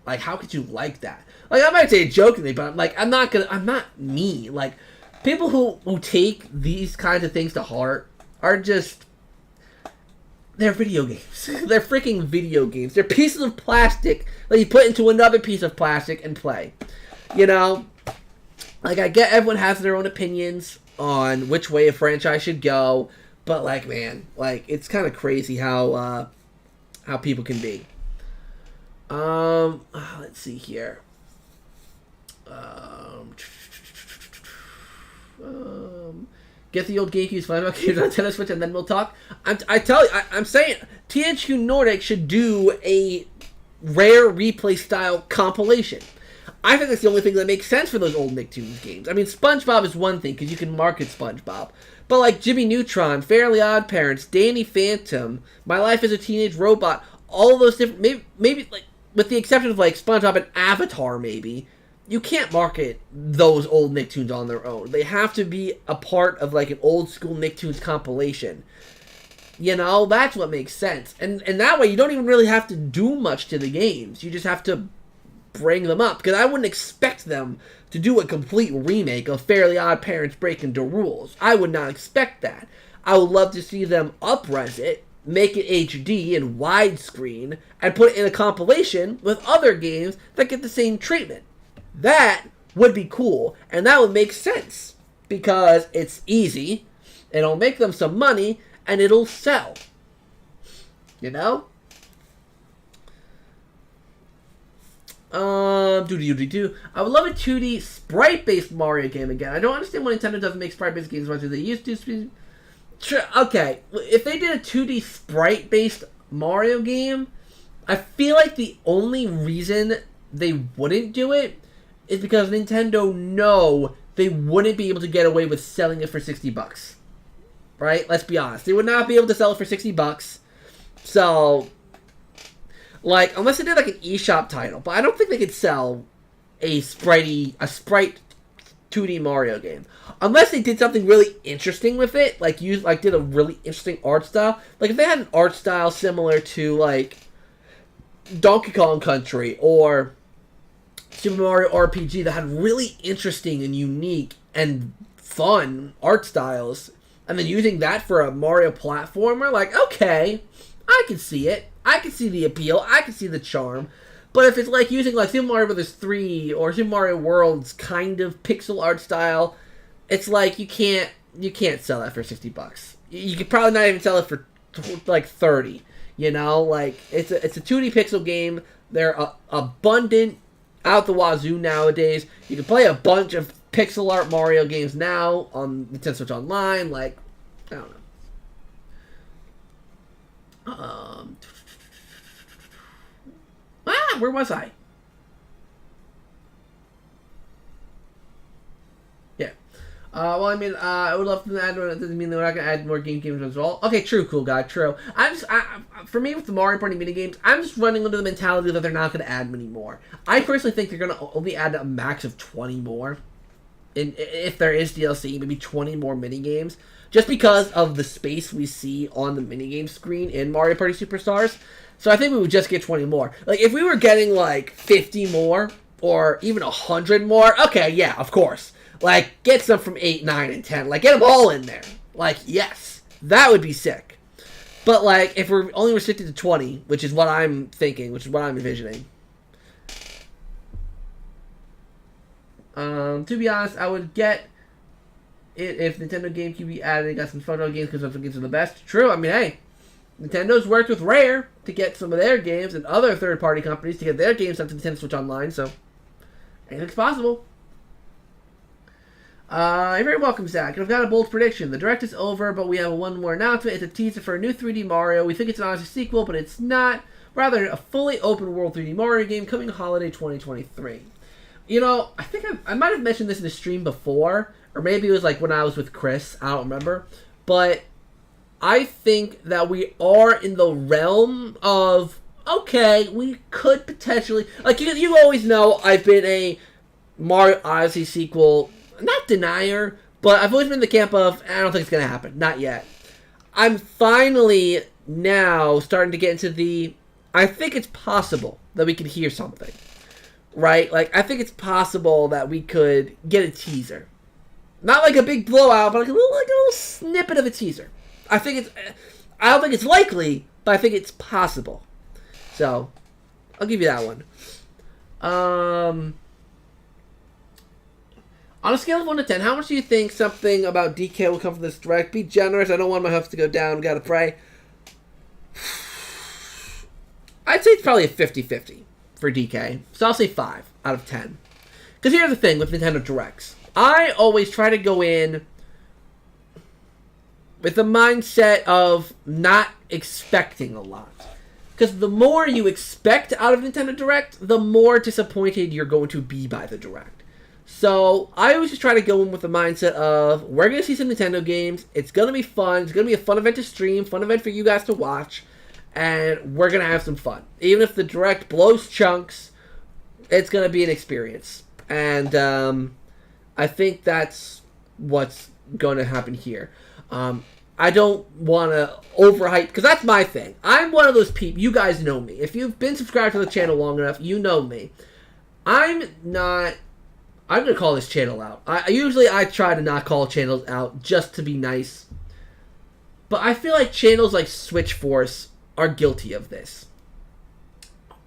Like, how could you like that? Like, I might say it jokingly, but, like, I'm not me. Like, people who take these kinds of things to heart are just, they're video games. They're freaking video games. They're pieces of plastic that you put into another piece of plastic and play. You know? Like, I get everyone has their own opinions on which way a franchise should go, but, like, man, like, it's kind of crazy how people can be. Let's see here. Get the old GameCube's Final games on Nintendo Switch, and then we'll talk. I'm saying THQ Nordic should do a rare replay style compilation. I think that's the only thing that makes sense for those old Nicktoons games. I mean, SpongeBob is one thing because you can market SpongeBob, but like Jimmy Neutron, Fairly Odd Parents, Danny Phantom, My Life as a Teenage Robot, all of those different, maybe like with the exception of like SpongeBob and Avatar, maybe. You can't market those old Nicktoons on their own. They have to be a part of, like, an old-school Nicktoons compilation. You know, that's what makes sense. And that way, you don't even really have to do much to the games. You just have to bring them up. Because I wouldn't expect them to do a complete remake of Fairly Odd Parents Breaking the Rules. I would not expect that. I would love to see them up-res it, make it HD and widescreen, and put it in a compilation with other games that get the same treatment. That would be cool, and that would make sense, because it's easy, it'll make them some money, and it'll sell. You know? I would love a 2D sprite-based Mario game again. I don't understand why Nintendo doesn't make sprite-based games as much as they used to. Okay, if they did a 2D sprite-based Mario game, I feel like the only reason they wouldn't do it is because Nintendo know they wouldn't be able to get away with selling it for $60. Right? Let's be honest. They would not be able to sell it for $60. So, like, unless they did like an eShop title, but I don't think they could sell a sprite 2D Mario game. Unless they did something really interesting with it, did a really interesting art style. Like, if they had an art style similar to, like, Donkey Kong Country or Super Mario RPG that had really interesting and unique and fun art styles, and then using that for a Mario platformer, like, okay, I can see it. I can see the appeal. I can see the charm. But if it's like using like Super Mario Bros. 3 or Super Mario World's kind of pixel art style, it's like you can't sell that for $60. You could probably not even sell it for like $30. You know, like it's a 2D pixel game. They're abundant out the wazoo nowadays. You can play a bunch of pixel art Mario games now on Nintendo Switch Online. Like, I don't know. Where was I? Yeah. Well, I mean, I would love to add one. That doesn't mean that we're not going to add more games as well. Okay, true, cool guy, true. For me, with the Mario Party minigames, I'm just running under the mentality that they're not going to add many more. I personally think they're going to only add a max of 20 more. If there is DLC, maybe 20 more minigames. Just because of the space we see on the minigame screen in Mario Party Superstars. So I think we would just get 20 more. Like, if we were getting, like, 50 more, or even 100 more, okay, yeah, of course. Like, get some from 8, 9, and 10. Like, get them all in there. Like, yes, that would be sick. But, like, if we're only restricted to 20, which is what I'm thinking, which is what I'm envisioning. To be honest, I would get it if Nintendo GameCube added got some photo games because those games are the best. True, I mean, hey. Nintendo's worked with Rare to get some of their games and other third-party companies to get their games up to Nintendo Switch Online, so anything's possible. You're very welcome, Zach. I've got a bold prediction. The Direct is over, but we have one more announcement. It's a teaser for a new 3D Mario. We think it's an honest sequel, but it's not. Rather, a fully open-world 3D Mario game coming holiday 2023. You know, I think I might have mentioned this in the stream before, or maybe it was like when I was with Chris. I don't remember. But I think that we are in the realm of, okay, we could potentially, like, you always know I've been a Mario Odyssey sequel, not denier, but I've always been in the camp of, I don't think it's going to happen. Not yet. I'm finally now starting to get into the, I think it's possible that we could hear something. Right? Like, I think it's possible that we could get a teaser. Not like a big blowout, but like a little snippet of a teaser. I don't think it's likely, but I think it's possible. So, I'll give you that one. On a scale of 1 to 10, how much do you think something about DK will come from this Direct? Be generous. I don't want my hopes to go down. We gotta pray. I'd say it's probably a 50-50 for DK. So I'll say 5 out of 10. Because here's the thing with Nintendo Directs. I always try to go in with the mindset of not expecting a lot. Because the more you expect out of Nintendo Direct, the more disappointed you're going to be by the Direct. So I always just try to go in with the mindset of, we're going to see some Nintendo games, it's going to be fun, it's going to be a fun event to stream, fun event for you guys to watch, and we're going to have some fun. Even if the Direct blows chunks, it's going to be an experience. And I think that's what's going to happen here. I don't want to overhype, because that's my thing. I'm one of those people, you guys know me. If you've been subscribed to the channel long enough, you know me. I'm not I'm gonna call this channel out. Usually I try to not call channels out just to be nice, but I feel like channels like Switch Force are guilty of this.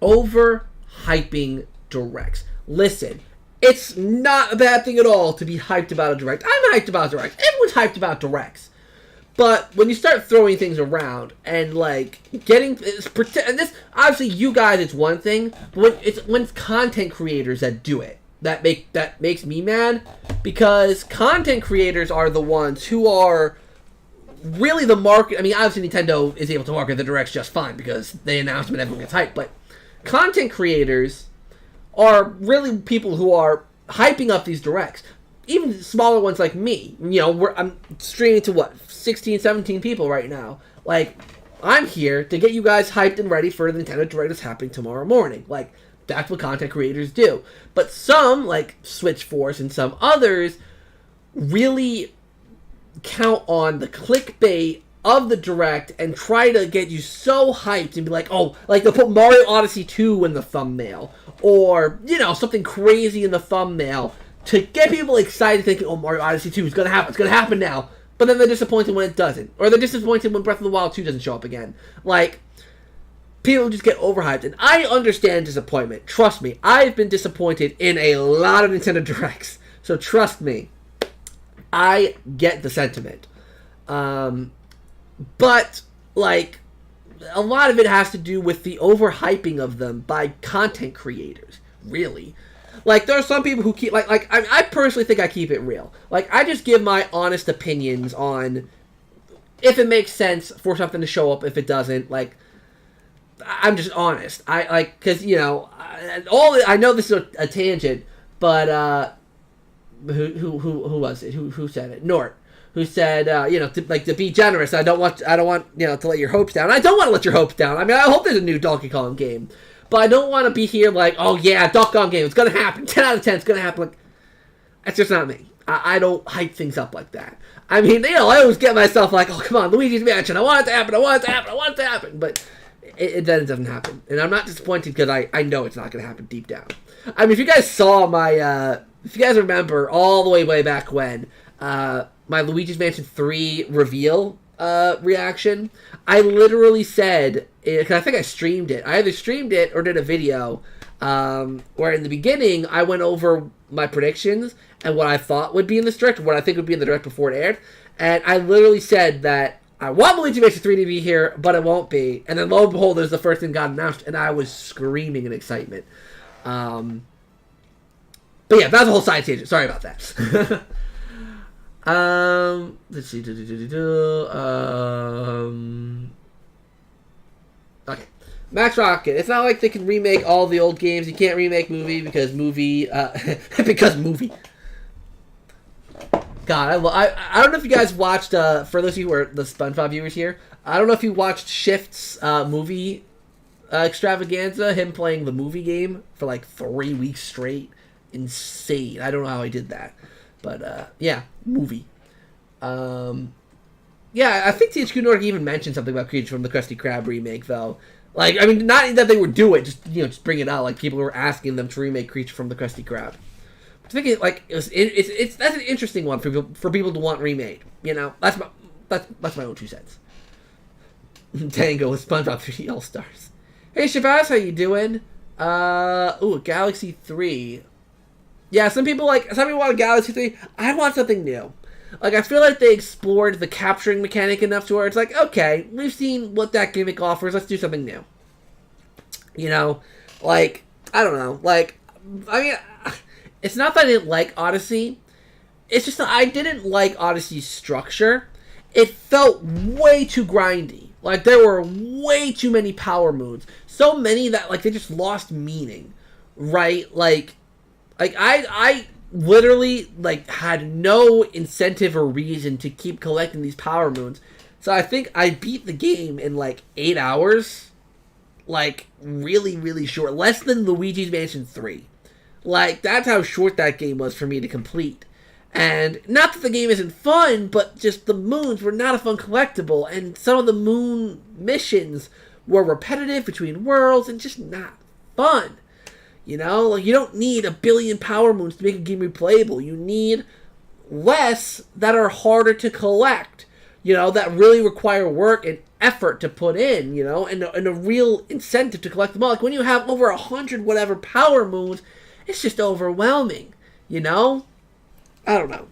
Overhyping directs. Listen, it's not a bad thing at all to be hyped about a direct. I'm hyped about direct. Everyone's hyped about directs. But when you start throwing things around and like getting and this, obviously you guys, it's one thing, but when it's content creators that do it, that makes me mad, because content creators are the ones who are really the market. I mean, obviously Nintendo is able to market the directs just fine because they announce them and everyone gets hyped, but content creators are really people who are hyping up these directs. Even smaller ones like me, you know, I'm streaming to what, 16, 17 people right now. Like, I'm here to get you guys hyped and ready for the Nintendo Direct that's happening tomorrow morning. Like, that's what content creators do. But some, like Switch Force and some others, really count on the clickbait of the Direct and try to get you so hyped and be like, oh, like they'll put Mario Odyssey 2 in the thumbnail. Or, you know, something crazy in the thumbnail to get people excited, thinking, oh, Mario Odyssey 2 is going to happen. It's going to happen now. But then they're disappointed when it doesn't. Or they're disappointed when Breath of the Wild 2 doesn't show up again. Like, people just get overhyped. And I understand disappointment. Trust me. I've been disappointed in a lot of Nintendo Directs. So trust me. I get the sentiment. But, like, a lot of it has to do with the overhyping of them by content creators. Really. Like, there are some people who keep, I personally think I keep it real. Like, I just give my honest opinions on if it makes sense for something to show up, if it doesn't. Like, I'm just honest. Because, you know, I know this is a tangent, but, who was it? Who said it? Nort. Who said, you know, to be generous, I don't want, you know, to let your hopes down. I don't want to let your hopes down. I mean, I hope there's a new Donkey Kong game. But I don't want to be here like, oh yeah, Donkey Kong game, it's going to happen. 10 out of 10, it's going to happen. Like, that's just not me. I don't hype things up like that. I mean, you know, I always get myself like, oh, come on, Luigi's Mansion, I want it to happen, I want it to happen, I want it to happen. But then it doesn't happen. And I'm not disappointed because I know it's not going to happen deep down. I mean, if you guys saw my, if you guys remember all the way back when, my Luigi's Mansion 3 reveal reaction, I literally said, because I think I streamed it. I either streamed it or did a video where in the beginning I went over my predictions and what I thought would be in this direct, what I think would be in the direct before it aired. And I literally said that I want Luigi's Mansion 3 to be here, but it won't be. And then lo and behold, there's the first thing got announced, and I was screaming in excitement. But yeah, that was a whole side tangent. Sorry about that. Let's see. Okay. Max Rocket. It's not like they can remake all the old games. You can't remake movie because movie. Because movie. God, I don't know if you guys watched. For those of you who are the SpongeBob viewers here, I don't know if you watched Shift's movie extravaganza. Him playing the movie game for like 3 weeks straight. Insane. I don't know how he did that. But, yeah, movie. Yeah, I think THQ Nordic even mentioned something about Creature from the Krusty Krab remake, though. Like, I mean, not that they would do it, just bring it out. Like, people were asking them to remake Creature from the Krusty Krab. I think that's an interesting one for people to want remade. You know, that's my own 2 cents. Tango with SpongeBob 3 All Stars. Hey Shabazz, how you doing? Galaxy 3. Yeah, some people want a Galaxy 3. I want something new. Like, I feel like they explored the capturing mechanic enough to where it's like, okay, we've seen what that gimmick offers, let's do something new. You know? Like, I don't know. Like, I mean, it's not that I didn't like Odyssey. It's just that I didn't like Odyssey's structure. It felt way too grindy. Like, there were way too many power moves. So many that, like, they just lost meaning. Right? Like I literally, like, had no incentive or reason to keep collecting these power moons. So I think I beat the game in, like, 8 hours. Like, really, really short. Less than Luigi's Mansion 3. Like, that's how short that game was for me to complete. And not that the game isn't fun, but just the moons were not a fun collectible. And some of the moon missions were repetitive between worlds and just not fun. You know, like, you don't need a billion power moons to make a game replayable. You need less that are harder to collect, you know, that really require work and effort to put in, you know, and a real incentive to collect them all. Like, when you have over 100 whatever power moons, it's just overwhelming, you know? I don't know.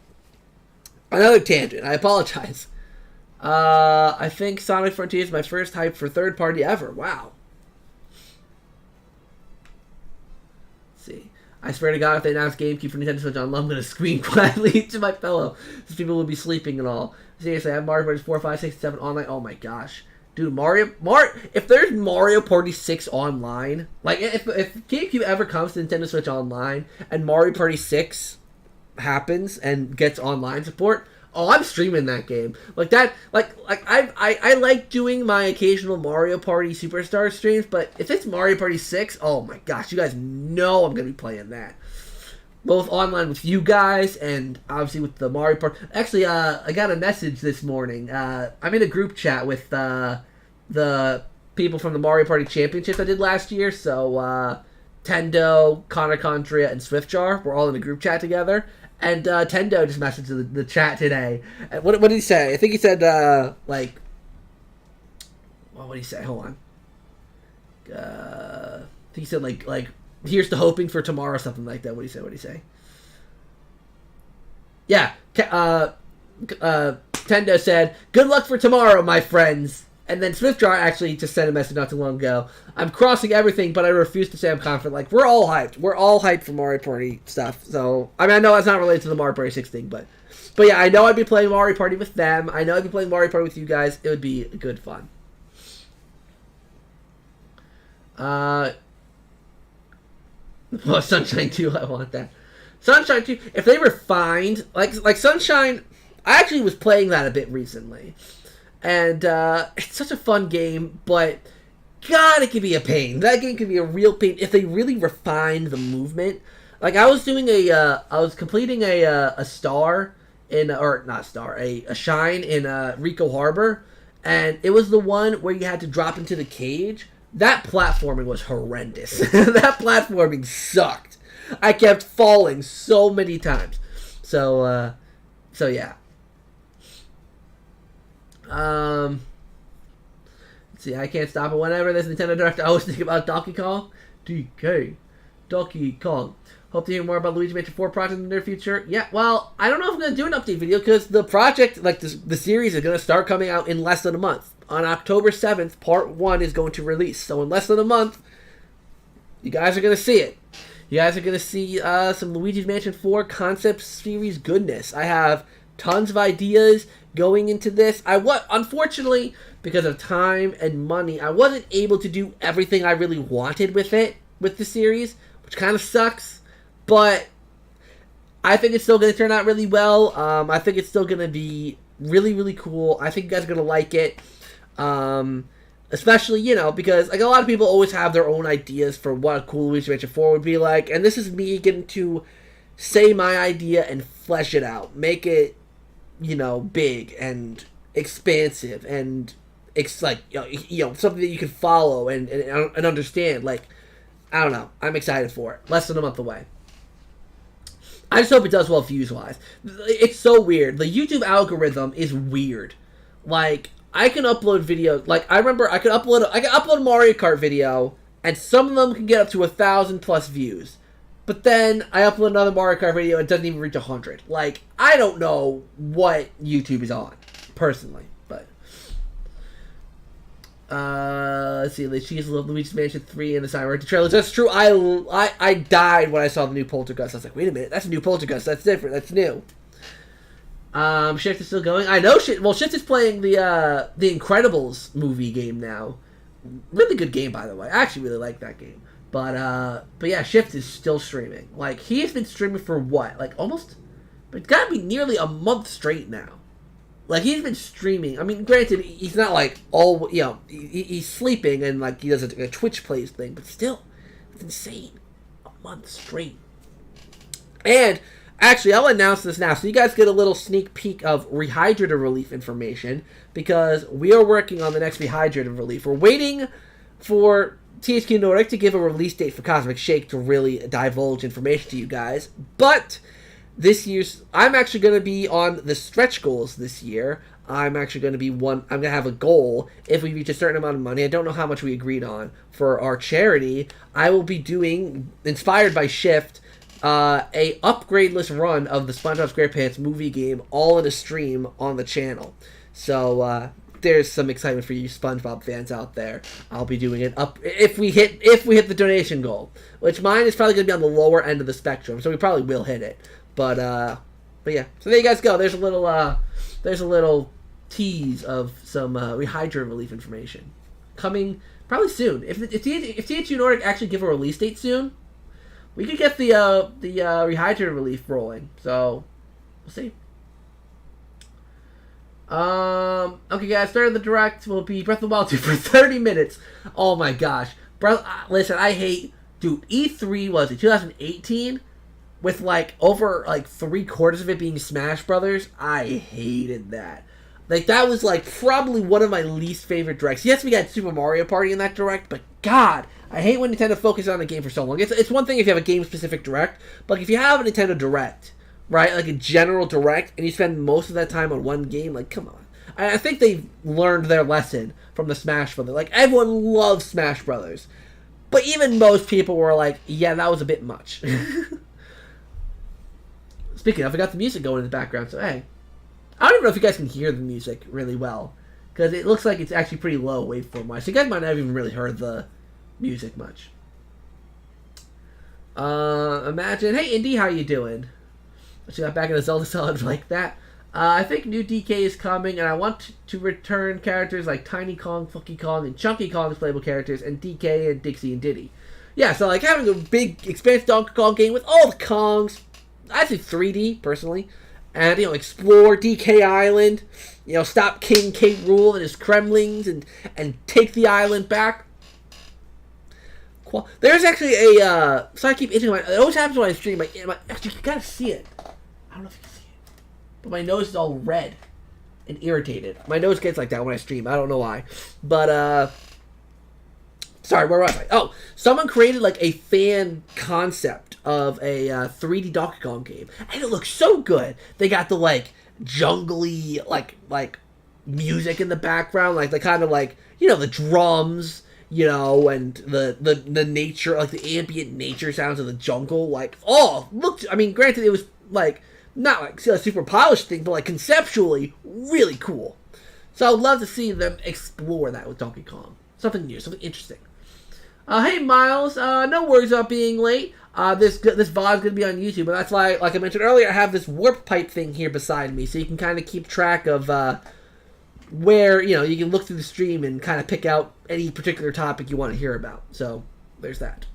Another tangent. I apologize. I think Sonic Frontier is my first hype for third party ever. Wow. Let's see. I swear to God, if they announce GameCube for Nintendo Switch Online, I'm going to scream quietly to my pillow, since people will be sleeping and all. Seriously, I have Mario Party 4, 5, 6, 7 online. Oh my gosh. Dude, if there's Mario Party 6 online, like, if GameCube ever comes to Nintendo Switch Online, and Mario Party 6 happens and gets online support, oh, I'm streaming that game. Like that, I like doing my occasional Mario Party Superstar streams, but if it's Mario Party 6, oh my gosh, you guys know I'm going to be playing that. Both online with you guys and obviously with the Mario Party. Actually, I got a message this morning. I'm in a group chat with the people from the Mario Party Championships I did last year. So, Tendo, Connor Contria, and Swiftjar, we're all in a group chat together. And Tendo just messaged the chat today. What did he say? I think he said, what did he say? Hold on. I think he said, like, here's to hoping for tomorrow, something like that. What did he say? Yeah. Tendo said, good luck for tomorrow, my friends. And then Swiftjar actually just sent a message not too long ago. I'm crossing everything, but I refuse to say I'm confident. Like, we're all hyped. We're all hyped for Mario Party stuff. So, I mean, I know that's not related to the Mario Party 6 thing, but yeah, I know I'd be playing Mario Party with them. I know I'd be playing Mario Party with you guys. It would be good fun. Well, Sunshine 2, I want that. Sunshine 2, if they refined, like Sunshine, I actually was playing that a bit recently. And it's such a fun game, but God, it can be a pain. That game can be a real pain if they really refine the movement. Like, I was doing I was completing a star in, or not star, a shine in Rico Harbor, and it was the one where you had to drop into the cage. That platforming was horrendous. That platforming sucked. I kept falling so many times. So yeah. Let's see, I can't stop it. Whenever there's Nintendo Direct, I always think about Donkey Kong. Donkey Kong. Hope to hear more about Luigi Mansion 4 project in the near future. Yeah, well, I don't know if I'm going to do an update video, because the project, like the series, is going to start coming out in less than a month. On October 7th, Part 1 is going to release. So in less than a month, you guys are going to see it. You guys are going to see some Luigi's Mansion 4 concept series goodness. I have tons of ideas going into this. Unfortunately, because of time and money, I wasn't able to do everything I really wanted with the series, which kind of sucks, but I think it's still going to turn out really well. I think it's still going to be really, really cool. I think you guys are going to like it, especially, because like a lot of people always have their own ideas for what a cool Luigi's Mansion 4 would be like, and this is me getting to say my idea and flesh it out, make it big and expansive and something that you can follow and understand. Like, I don't know. I'm excited for it. Less than a month away. I just hope it does well views-wise. It's so weird. The YouTube algorithm is weird. Like, I can upload videos. Like, I remember I could upload a Mario Kart video, and some of them can get up to 1,000+ views. But then I upload another Mario Kart video and it doesn't even reach 100. Like, I don't know what YouTube is on, personally. But let's see. She's loved Luigi's Mansion 3 and the Cyberpunk trailers. That's true. I died when I saw the new Poltergeist. I was like, wait a minute, that's a new Poltergeist. That's different. That's new. Shift is still going. I know Shift. Well, Shift is playing the Incredibles movie game now. Really good game, by the way. I actually really like that game. But yeah, Shift is still streaming. Like, he has been streaming for what? Like, almost... But it's gotta be nearly a month straight now. Like, he's been streaming. I mean, granted, he's not, like, all... he's sleeping and, like, he does a Twitch plays thing. But still, it's insane. A month straight. And, actually, I'll announce this now. So you guys get a little sneak peek of Rehydrator Relief information. Because we are working on the next Rehydrator Relief. We're waiting... for THQ Nordic to give a release date for Cosmic Shake to really divulge information to you guys. But this year's, I'm actually going to be on the stretch goals this year. I'm actually going to be I'm going to have a goal. If we reach a certain amount of money, I don't know how much we agreed on for our charity, I will be doing, inspired by Shift, a upgradeless run of the SpongeBob SquarePants movie game, all in a stream on the channel. So there's some excitement for you SpongeBob fans out there. I'll be doing it up if we hit the donation goal, which mine is probably going to be on the lower end of the spectrum, so we probably will hit it. But yeah, so there you guys go. There's a little tease of some rehydrate relief information coming probably soon. If THQ Nordic actually give a release date soon, we could get the rehydrate relief rolling. So we'll see. Okay, guys. Start of the direct will be Breath of the Wild 2 for 30 minutes. Oh my gosh, listen, I hate, dude. E3 was it 2018 with over 3/4 of it being Smash Brothers. I hated that. That was probably one of my least favorite directs. Yes, we got Super Mario Party in that direct, but God, I hate when Nintendo focuses on a game for so long. It's one thing if you have a game-specific direct, but if you have a Nintendo Direct, right, like a general direct, and you spend most of that time on one game, come on. I think they've learned their lesson from the Smash Brothers. Everyone loves Smash Brothers, but even most people were yeah, that was a bit much. Speaking of, I got the music going in the background, so hey. I don't even know if you guys can hear the music really well, because it looks like it's actually pretty low waveform-wise, so you guys might not have even really heard the music much. Imagine, hey Indy, how you doing? She got back in a Zelda salad like that. I think new DK is coming, and I want to return characters like Tiny Kong, Funky Kong, and Chunky Kong as playable characters, and DK and Dixie and Diddy. Yeah, so having a big, expansive Donkey Kong game with all the Kongs, I think 3D, personally. And, explore DK Island, stop King K. Rool and his Kremlings and take the island back. There's actually a, so I keep itching my, it always happens when I stream, actually, you gotta see it. I don't know if you can see it. But my nose is all red and irritated. My nose gets like that when I stream, I don't know why. But, sorry, where was I? Oh, someone created a fan concept of a 3D Donkey Kong game, and it looks so good. They got the jungly music in the background, the kind of the drums, and the nature, the ambient nature sounds of the jungle. Granted it was not a super polished thing, but conceptually really cool. So I'd love to see them explore that with Donkey Kong. Something new, something interesting. Hey Miles, no worries about being late. This VOD's gonna be on YouTube, and that's why, like I mentioned earlier, I have this warp pipe thing here beside me, so you can kind of keep track of where you can look through the stream and kind of pick out any particular topic you want to hear about. So there's that.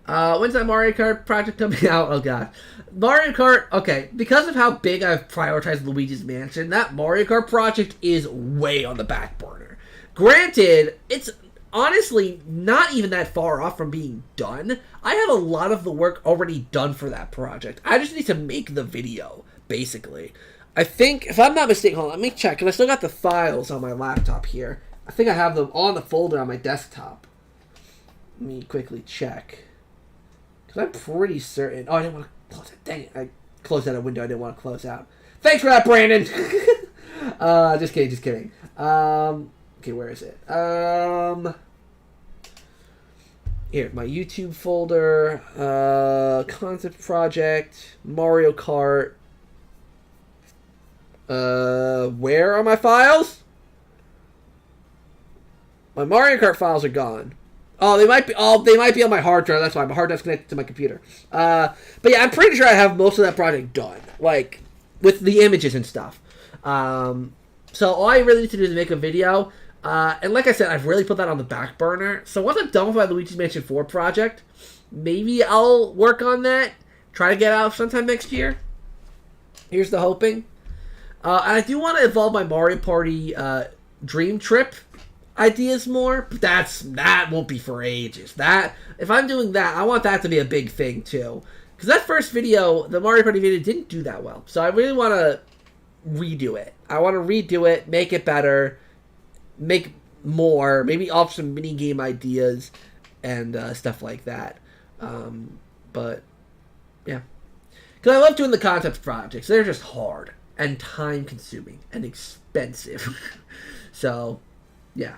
When's that Mario Kart project coming out? Oh god, Mario Kart. Okay, because of how big I've prioritized Luigi's Mansion, that Mario Kart project is way on the back burner. Granted, it's honestly not even that far off from being done. I have a lot of the work already done for that project. I just need to make the video, basically. I think, if I'm not mistaken, hold on, let me check, because I still got the files on my laptop here. I think I have them on the folder on my desktop. Let me quickly check. Because I'm pretty certain. Oh, I didn't want to close it. Dang it. I closed out a window I didn't want to close out. Thanks for that, Brandon! Just kidding. Okay, where is it? Here, my YouTube folder, concept project, Mario Kart. Where are my files? My Mario Kart files are gone. Oh, they might be on my hard drive. That's why my hard drive's connected to my computer. But yeah, I'm pretty sure I have most of that project done, with the images and stuff. So all I really need to do is make a video. And like I said, I've really put that on the back burner. So once I'm done with my Luigi's Mansion 4 project, maybe I'll work on that. Try to get out sometime next year. Here's the hoping. And I do want to evolve my Mario Party Dream Trip ideas more. But that won't be for ages. If I'm doing that, I want that to be a big thing too. Because that first video, the Mario Party video, didn't do that well. So I really want to redo it. I want to redo it, make it better. Make more, maybe off some mini game ideas and stuff like that. But yeah, because I love doing the concept projects. They're just hard and time consuming and expensive. So yeah,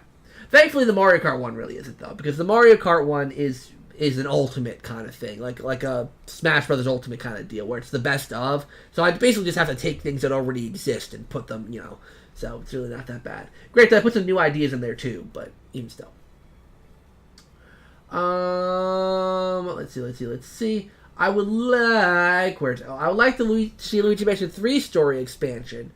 thankfully the Mario Kart one really isn't though, because the Mario Kart one is an ultimate kind of thing, like a Smash Brothers Ultimate kind of deal, where it's the best of. So I basically just have to take things that already exist and put them, so it's really not that bad. Great that I put some new ideas in there too, but even still. Let's see. I would like to see Luigi Mansion 3 story expansion.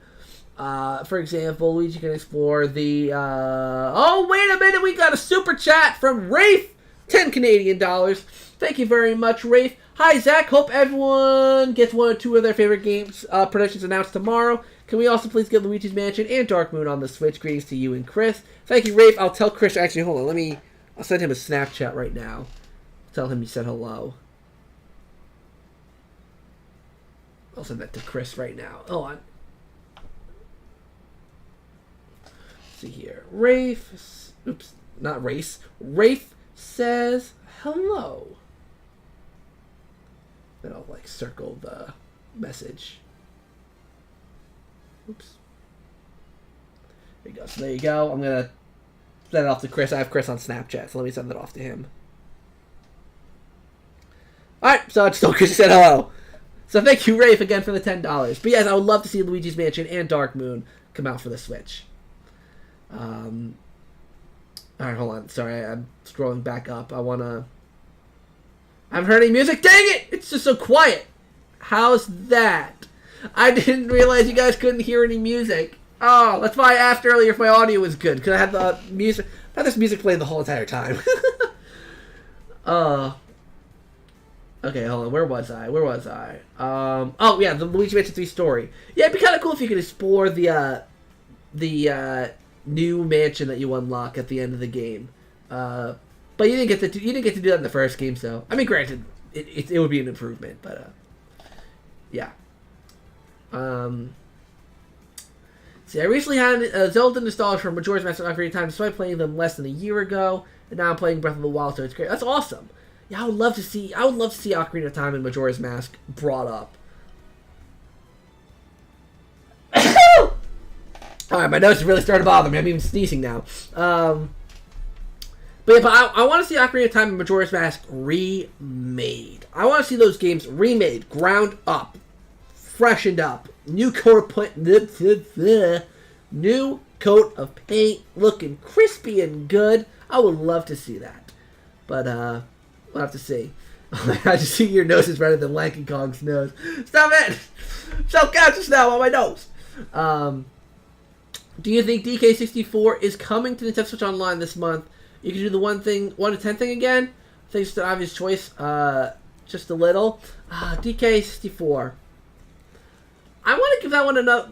For example, Luigi can explore the. Oh, wait a minute! We got a super chat from Rafe, $10 Canadian. Thank you very much, Rafe. Hi, Zach. Hope everyone gets one or two of their favorite games productions announced tomorrow. Can we also please get Luigi's Mansion and Dark Moon on the Switch? Greetings to you and Chris. Thank you, Rafe. I'll tell Chris. Actually, hold on. I'll send him a Snapchat right now. Tell him you said hello. I'll send that to Chris right now. Hold on. Let's see here. Rafe. Oops. Not Race. Rafe says hello. Then I'll circle the message. Oops. There you go. So there you go. I'm gonna send it off to Chris. I have Chris on Snapchat, so let me send it off to him. Alright, so I just told Chris to say hello. So thank you, Rafe, again for the $10. But yes, I would love to see Luigi's Mansion and Dark Moon come out for the Switch. Alright, hold on. Sorry, I'm scrolling back up. I haven't heard any music. Dang it! It's just so quiet. How's that? I didn't realize you guys couldn't hear any music. Oh, that's why I asked earlier if my audio was good, because I had the music. I had this music playing the whole entire time. Okay, hold on. Where was I? Oh yeah, the Luigi Mansion 3 story. Yeah, it'd be kind of cool if you could explore the new mansion that you unlock at the end of the game. But you didn't get to do that in the first game, so I mean, granted, it would be an improvement, but yeah. See, I recently had Zelda installed for Majora's Mask Ocarina of Time, despite playing them less than a year ago, and now I'm playing Breath of the Wild, so it's great. That's awesome. Yeah, I would love to see Ocarina of Time and Majora's Mask brought up. Alright, my nose really started to bother me. I'm even sneezing now. But I want to see Ocarina of Time and Majora's Mask remade. I want to see those games remade, ground up, freshened up, new coat of paint, looking crispy and good. I would love to see that. But we'll have to see. I just see your nose is better than Lanky Kong's nose. Stop it! Self-conscious now on my nose. Do you think DK64 is coming to the Nintendo Switch Online this month? You can do the 1 to 10 thing again. I think it's an obvious choice. Just a little. DK64. I want to give that one another.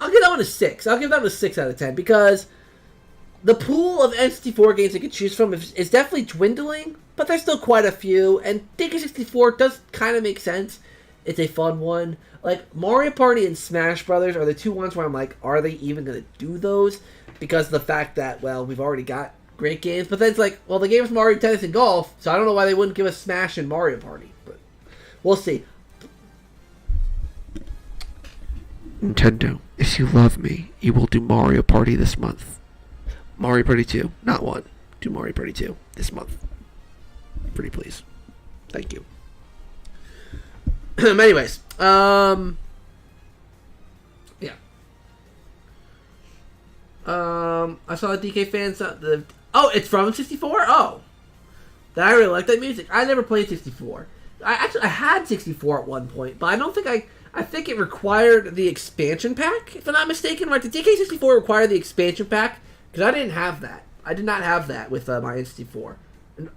I'll give that one a 6. I'll give that one a 6 out of 10 because the pool of N64 games I could choose from is definitely dwindling, but there's still quite a few. And DK64 does kind of make sense. It's a fun one. Like, Mario Party and Smash Brothers are the 2 ones where I'm like, are they even going to do those? Because of the fact that, well, we've already got great games. But then it's like, well, the game is Mario Tennis and Golf, so I don't know why they wouldn't give us Smash and Mario Party. But we'll see. Nintendo, if you love me, you will do Mario Party this month. Mario Party 2, not 1. Do Mario Party 2 this month. Pretty please. Thank you. Anyways, yeah. I saw a DK fan. Oh, it's from 64. Oh, I really like that music. I never played 64. I had 64 at one point, but I don't think I think it required the expansion pack, if I'm not mistaken. Right? The DK64 required the expansion pack because I didn't have that. I did not have that with my N64.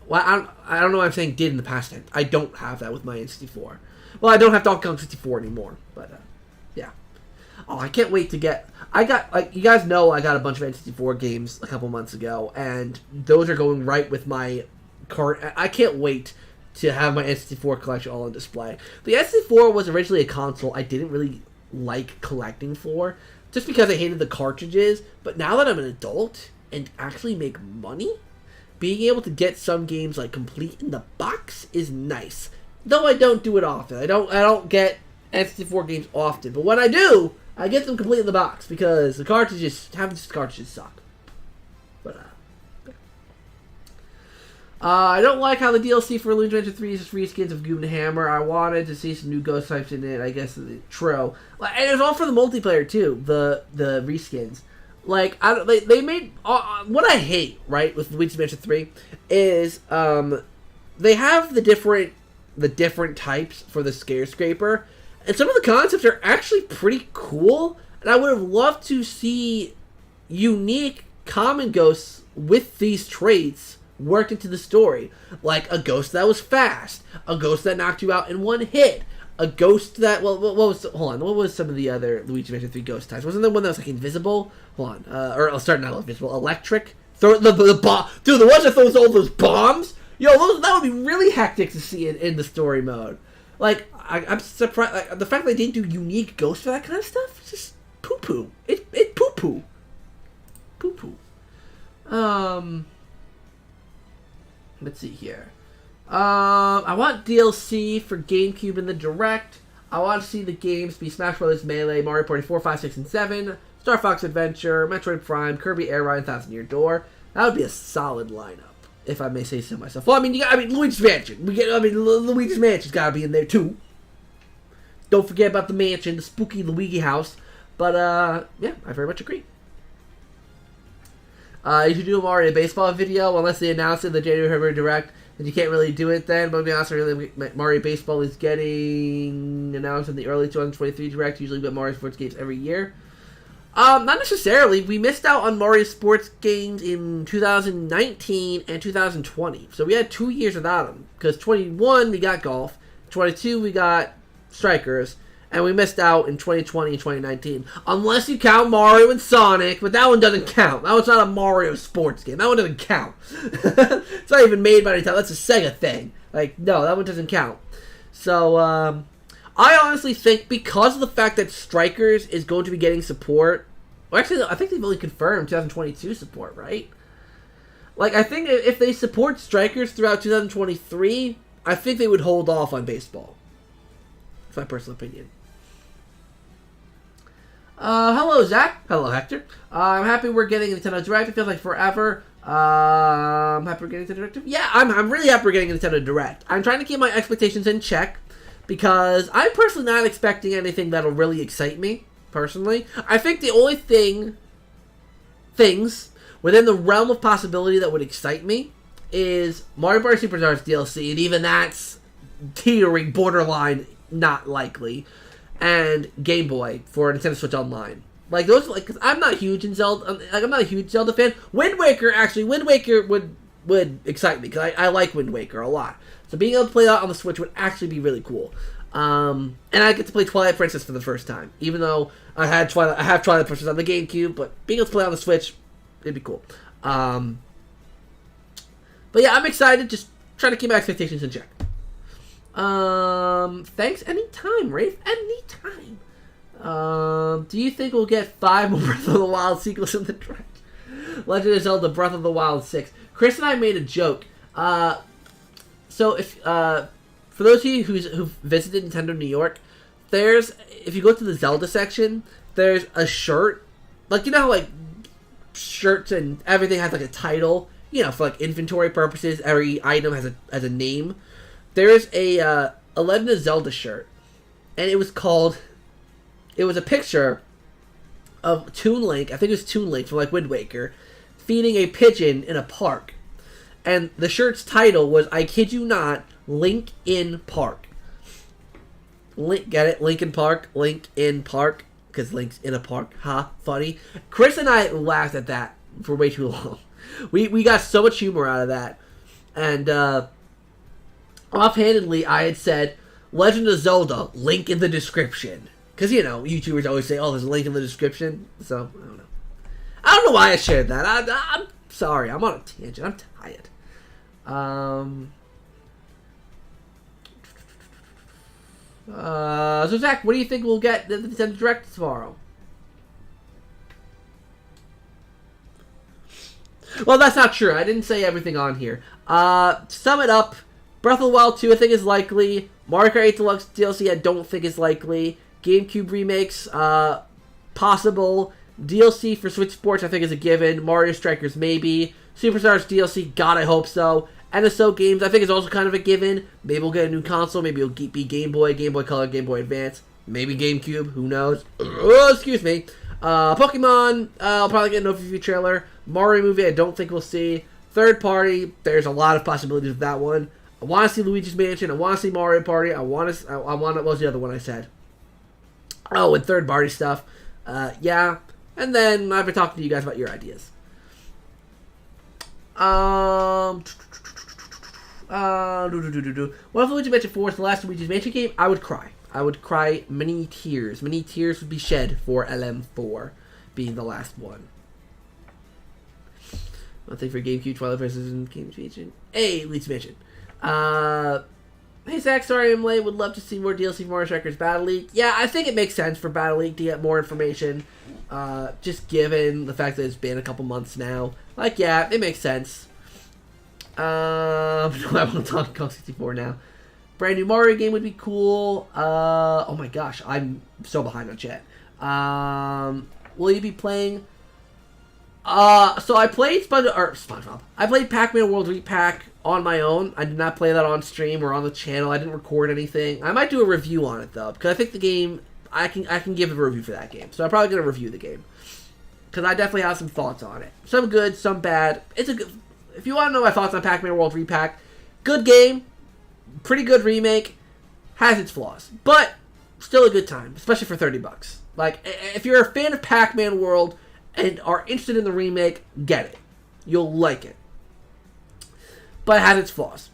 Well, I don't know why I'm saying did in the past tense. I don't have that with my N64. Well, I don't have Donkey Kong 64 anymore, but yeah. Oh, I can't wait to get. I got, like, you guys know, I got a bunch of N64 games a couple months ago, and those are going right with my cart. I can't wait to have my N64 collection all on display. The N64 was originally a console I didn't really like collecting for, just because I hated the cartridges. But now that I'm an adult, and actually make money, being able to get some games like complete in the box is nice. Though I don't do it often. I don't get N64 games often, but when I do, I get them complete in the box because the cartridges, having just cartridges suck. But I don't like how the DLC for Luigi's Mansion 3 is just reskins of Goom and Hammer. I wanted to see some new ghost types in it. I guess it's true. And it was all for the multiplayer too. The reskins. Like they made what I hate right with Luigi's Mansion 3 is they have the different types for the Scare-Scraper, and some of the concepts are actually pretty cool. And I would have loved to see unique common ghosts with these traits worked into the story, like a ghost that was fast, a ghost that knocked you out in one hit, a ghost that what was some of the other Luigi Mansion 3 ghost types? Wasn't there one that was like invisible? Hold on, or I'll start not invisible, electric. Throw the bomb, dude. The ones that throws all those bombs, that would be really hectic to see in the story mode. Like I'm surprised, like, the fact that they didn't do unique ghosts for that kind of stuff. It's just poo poo. It poo poo. Poo poo. Let's see here. I want DLC for GameCube in the Direct. I want to see the games be Smash Bros. Melee, Mario Party 4, 5, 6, and 7, Star Fox Adventure, Metroid Prime, Kirby Air Ride, Thousand Year Door. That would be a solid lineup, if I may say so myself. Well, Luigi's Mansion. Luigi's Mansion's got to be in there too. Don't forget about the mansion, the spooky Luigi house. But yeah, I very much agree. You should do a Mario Baseball video unless they announce it in the January Direct, and you can't really do it then. But to be honest, really, Mario Baseball is getting announced in the early 2023 Direct. Usually we get Mario Sports games every year. Not necessarily. We missed out on Mario Sports games in 2019 and 2020. So we had 2 years without them. Because 21 we got Golf, 22 we got Strikers, and we missed out in 2020 and 2019. Unless you count Mario and Sonic, but that one doesn't count. That one's not a Mario sports game. That one doesn't count. It's not even made by any time. That's a Sega thing. Like, no, that one doesn't count. So, I honestly think because of the fact that Strikers is going to be getting support... Well, actually, I think they've only confirmed 2022 support, right? Like, I think if they support Strikers throughout 2023, I think they would hold off on baseball. That's my personal opinion. Hello, Zach. Hello, Hector. I'm happy we're getting a Nintendo Direct. It feels like forever. I'm happy we're getting a Nintendo Direct. Yeah, I'm really happy we're getting a Nintendo Direct. I'm trying to keep my expectations in check because I'm personally not expecting anything that'll really excite me, personally. I think the only things within the realm of possibility that would excite me is Mario Party Superstars DLC, and even that's teetering borderline not likely, and Game Boy for Nintendo Switch Online. Like those, like, cause I'm not huge in Zelda. Like I'm not a huge Zelda fan. Wind Waker would excite me because I like Wind Waker a lot. So being able to play that on the Switch would actually be really cool. And I get to play Twilight Princess for the first time, even though I have Twilight Princess on the GameCube. But being able to play on the Switch, it'd be cool. But yeah, I'm excited. Just trying to keep my expectations in check. Thanks anytime, Rafe. Anytime. Do you think we'll get 5 more Breath of the Wild sequels in the Direct? Legend of Zelda Breath of the Wild 6. Chris and I made a joke. So if, for those of you who've visited Nintendo New York, if you go to the Zelda section, there's a shirt. Like, you know how, like, shirts and everything has, like, a title? You know, for, like, inventory purposes, every item has a name. There's a Legend of Zelda shirt, and it was a picture of Toon Link, I think it was Toon Link from, like, Wind Waker, feeding a pigeon in a park. And the shirt's title was, I kid you not, Link in Park. Get it? Linkin Park, Link in Park, because Link's in a park. Ha, funny. Chris and I laughed at that for way too long. We got so much humor out of that. And, offhandedly, I had said, Legend of Zelda, link in the description. Because, you know, YouTubers always say, oh, there's a link in the description. So, I don't know. I don't know why I shared that. I'm sorry. I'm on a tangent. I'm tired. So, Zach, what do you think we'll get the Nintendo Direct tomorrow? Well, that's not true. I didn't say everything on here. To sum it up, Breath of the Wild 2 I think is likely. Mario Kart 8 Deluxe DLC I don't think is likely. GameCube remakes, possible. DLC for Switch Sports I think is a given. Mario Strikers maybe. Superstars DLC, God I hope so. NSO games I think is also kind of a given. Maybe we'll get a new console. Maybe it'll be Game Boy, Game Boy Color, Game Boy Advance. Maybe GameCube. Who knows? Oh, excuse me. Pokemon, I'll probably get an overview trailer. Mario movie, I don't think we'll see. Third party, there's a lot of possibilities with that one. I want to see Luigi's Mansion. I want to see Mario Party. I want to. What was the other one I said? Oh, and third party stuff. Yeah. And then I've been talking to you guys about your ideas. What if Luigi's Mansion 4 is the last Luigi's Mansion game? I would cry. I would cry many tears. Many tears would be shed for LM4 being the last one. One thing for GameCube, Twilight Princess, and Games Mansion. Hey, Luigi's Mansion. Hey, Zach, sorry I'm late. Would love to see more DLC for Mario Strikers Battle League. Yeah, I think it makes sense for Battle League to get more information. Just given the fact that it's been a couple months now. Like, yeah, it makes sense. I want to talk Call 64 now. Brand new Mario game would be cool. Oh my gosh, I'm so behind on chat. Will you be playing? So I played SpongeBob. I played Pac-Man World Repack on my own. I did not play that on stream or on the channel. I didn't record anything. I might do a review on it though, because I think the game I can give a review for that game. So I'm probably gonna review the game because I definitely have some thoughts on it. Some good, some bad. It's a good. If you want to know my thoughts on Pac-Man World Repack, good game, pretty good remake, has its flaws, but still a good time, especially for $30. Like if you're a fan of Pac-Man World and are interested in the remake, get it. You'll like it. But it has its flaws.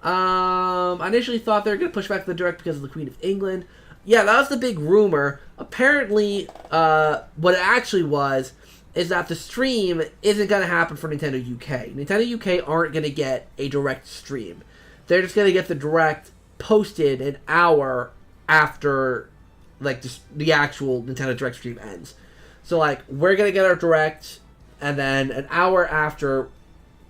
I initially thought they were going to push back the direct because of the Queen of England. Yeah, that was the big rumor. Apparently, what it actually was is that the stream isn't going to happen for Nintendo UK. Nintendo UK aren't going to get a direct stream. They're just going to get the direct posted an hour after like the actual Nintendo Direct stream ends. So, like, we're going to get our Direct, and then an hour after,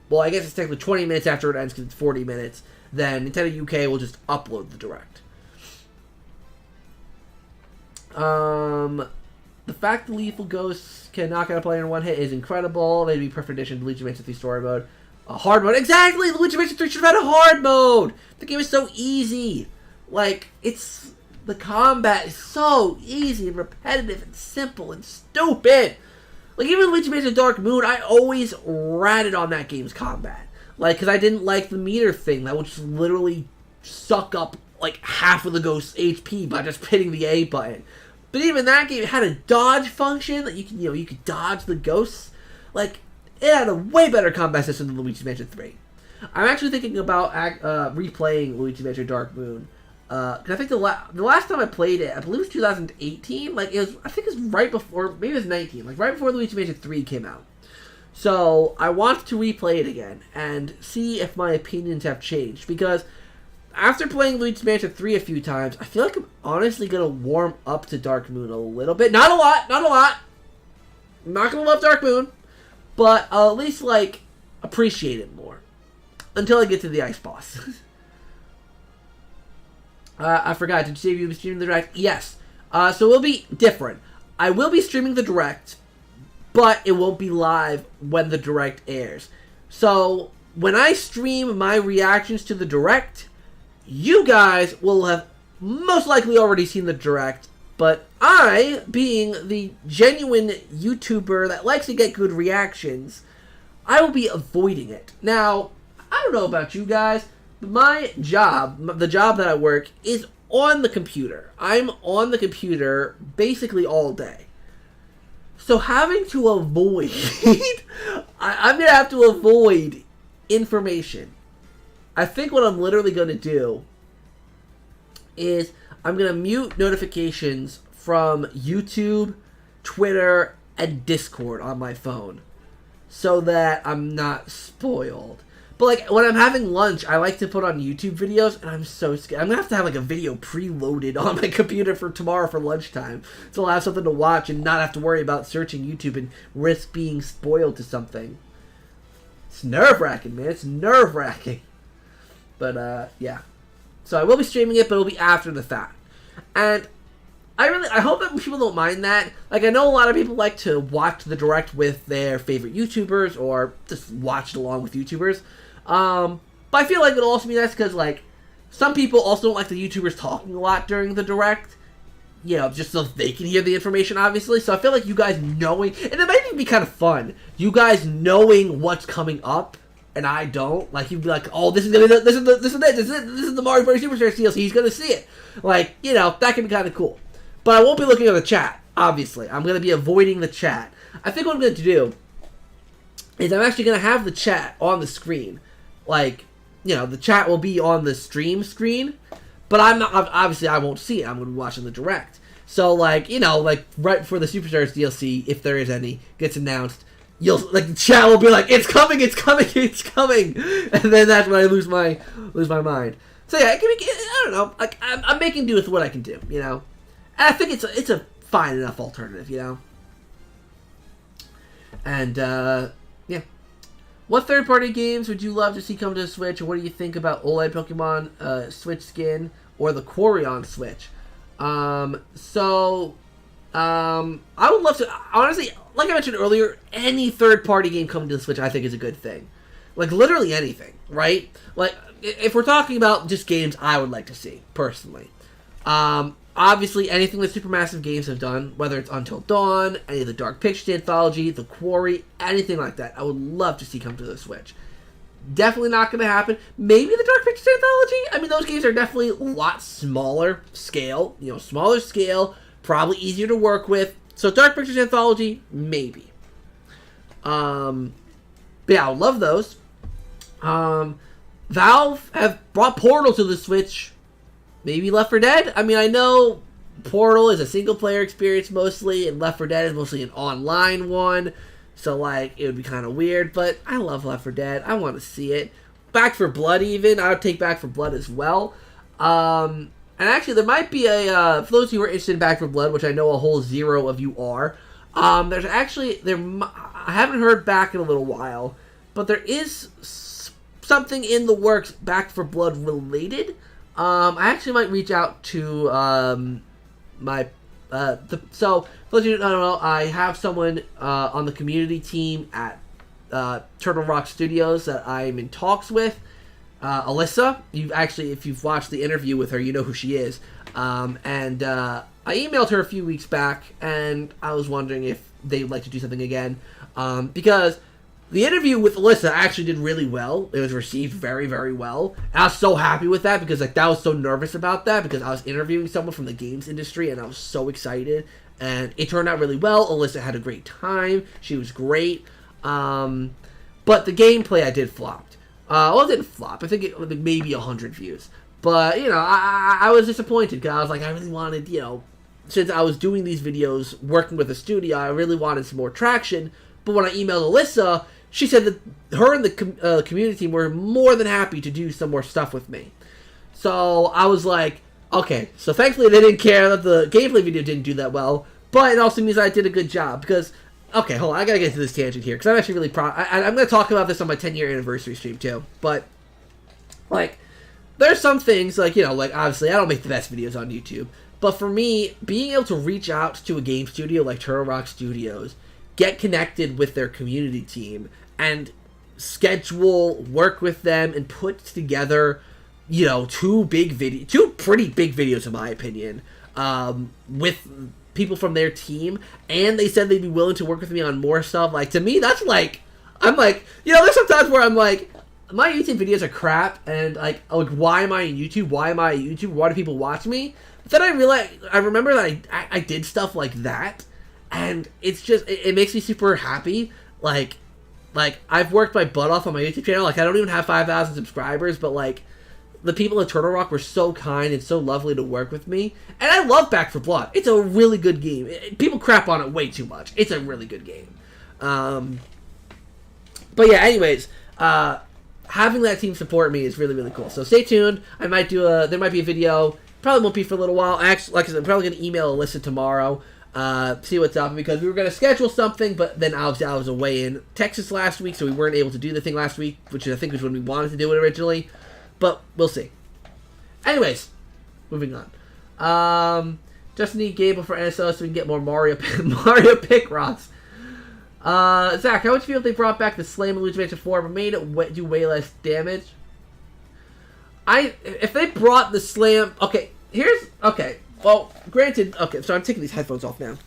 well, I guess it's technically 20 minutes after it ends because it's 40 minutes, then Nintendo UK will just upload the Direct. The fact that Lethal Ghosts can knock out a player in one hit is incredible. They'd be perfect addition to Luigi Mansion 3 story mode. A hard mode. Exactly! Luigi Mansion 3 should have had a hard mode! The game is so easy. Like, the combat is so easy and repetitive and simple and stupid. Like, even Luigi Mansion Dark Moon, I always ratted on that game's combat. Like, because I didn't like the meter thing that would just literally suck up, like, half of the ghost's HP by just hitting the A button. But even that game had a dodge function that you could dodge the ghosts. Like, it had a way better combat system than Luigi's Mansion 3. I'm actually thinking about replaying Luigi's Mansion Dark Moon. Because I think the last time I played it, I believe it was 2018. Like, I think it was right before, maybe it was 19. Like, right before Luigi's Mansion 3 came out. So, I want to replay it again and see if my opinions have changed. Because after playing Luigi's Mansion 3 a few times, I feel like I'm honestly going to warm up to Dark Moon a little bit. Not a lot. I'm not going to love Dark Moon. But I'll at least, like, appreciate it more. Until I get to the ice boss. I forgot. Did you say you'll be streaming the Direct? Yes. So it will be different. I will be streaming the Direct, but it won't be live when the Direct airs. So when I stream my reactions to the Direct, you guys will have most likely already seen the Direct, but I, being the genuine YouTuber that likes to get good reactions, I will be avoiding it. Now, I don't know about you guys, but my job, the job that I work, is on the computer. I'm on the computer basically all day. So having to avoid, I'm going to have to avoid information. I think what I'm literally going to do is I'm going to mute notifications from YouTube, Twitter, and Discord on my phone so that I'm not spoiled. But But like when I'm having lunch, I like to put on YouTube videos, and I'm so scared. I'm gonna have to have like a video preloaded on my computer for tomorrow for lunchtime, so I'll have something to watch and not have to worry about searching YouTube and risk being spoiled to something. It's nerve-wracking, man. It's nerve-wracking. But yeah. So I will be streaming it, but it'll be after the fact. And I hope that people don't mind that. Like, I know a lot of people like to watch the Direct with their favorite YouTubers, or just watch it along with YouTubers. But I feel like it'll also be nice because, like, some people also don't like the YouTubers talking a lot during the Direct. You know, just so they can hear the information, obviously. So I feel like you guys knowing, and it might even be kind of fun, you guys knowing what's coming up, and I don't. Like, you'd be like, oh, this is gonna be this is the Mario Party Superstar DLC. He's gonna see it. Like, you know, that can be kind of cool. But I won't be looking at the chat, obviously. I'm going to be avoiding the chat. I think what I'm going to do is I'm actually going to have the chat on the screen. Like, you know, the chat will be on the stream screen. But I'm not, obviously I won't see it. I'm going to be watching the Direct. So, like, you know, like, right before the Superstars DLC, if there is any, gets announced, like, the chat will be like, it's coming, it's coming, it's coming. And then that's when I lose my mind. So, yeah, it can be, I don't know. Like, I'm making do with what I can do, you know. And I think it's a fine enough alternative, you know? And, yeah. What third-party games would you love to see come to the Switch, and what do you think about OLED Pokemon Switch skin or the Quarry on Switch? I would love to, honestly, like I mentioned earlier, any third-party game coming to the Switch I think is a good thing. Like, literally anything, right? Like, if we're talking about just games I would like to see, personally. Obviously, anything that Supermassive Games have done, whether it's Until Dawn, any of the Dark Pictures Anthology, The Quarry, anything like that, I would love to see come to the Switch. Definitely not going to happen. Maybe the Dark Pictures Anthology? I mean, those games are definitely a lot smaller scale. You know, smaller scale, probably easier to work with. So Dark Pictures Anthology, maybe. But yeah, I would love those. Valve have brought Portal to the Switch. Maybe Left 4 Dead? I mean, I know Portal is a single-player experience mostly, and Left 4 Dead is mostly an online one, so, like, it would be kind of weird, but I love Left 4 Dead. I want to see it. Back 4 Blood, even. I would take Back 4 Blood as well. And actually, there might be for those who are interested in Back 4 Blood, which I know a whole zero of you are, there's actually, I haven't heard back in a little while, but there is something in the works Back 4 Blood related. I actually might reach out to so for those of you who don't know, I have someone on the community team at Turtle Rock Studios that I'm in talks with. Alyssa, if you've watched the interview with her, you know who she is. I emailed her a few weeks back, and I was wondering if they would like to do something again, because the interview with Alyssa actually did really well. It was received very, very well. And I was so happy with that because, like, I was so nervous about that because I was interviewing someone from the games industry and I was so excited. And it turned out really well. Alyssa had a great time. She was great. But the gameplay I did flopped. Well, it didn't flop. I think it was maybe 100 views. But, you know, I was disappointed because I was like, I really wanted, you know, since I was doing these videos working with a studio, I really wanted some more traction. But when I emailed Alyssa, she said that her and the community team were more than happy to do some more stuff with me. So I was like, okay, so thankfully they didn't care that the gameplay video didn't do that well, but it also means I did a good job because, okay, hold on, I gotta get to this tangent here because I'm actually really proud. I'm gonna talk about this on my 10-year anniversary stream too, but, like, there's some things, like, you know, like, obviously I don't make the best videos on YouTube, but for me, being able to reach out to a game studio like Turtle Rock Studios, get connected with their community team, and schedule, work with them, and put together, you know, two pretty big videos in my opinion, with people from their team, and they said they'd be willing to work with me on more stuff. Like, to me, that's like, I'm like, you know, there's sometimes where I'm like, my YouTube videos are crap, and like, why am I on YouTube? Why am I on YouTube? Why do people watch me? But then I remember that I did stuff like that, and it's just, it makes me super happy. Like, I've worked my butt off on my YouTube channel. Like, I don't even have 5,000 subscribers, but, like, the people at Turtle Rock were so kind and so lovely to work with me. And I love Back 4 Blood. It's a really good game. People crap on it way too much. It's a really good game. But, yeah, anyways, having that team support me is really, really cool. So stay tuned. I might do there might be a video. Probably won't be for a little while. Actually, like I said, I'm probably going to email Alyssa tomorrow, see what's up, because we were going to schedule something, but then I was away in Texas last week, so we weren't able to do the thing last week, which I think was when we wanted to do it originally, but we'll see. Anyways, moving on. Just need Gable for NSO so we can get more Mario pick rocks. Zach, how would you feel if they brought back the Slam and Luigi Mansion 4 but made it do way less damage? If they brought the Slam... Okay, well, granted... Okay, so I'm taking these headphones off now.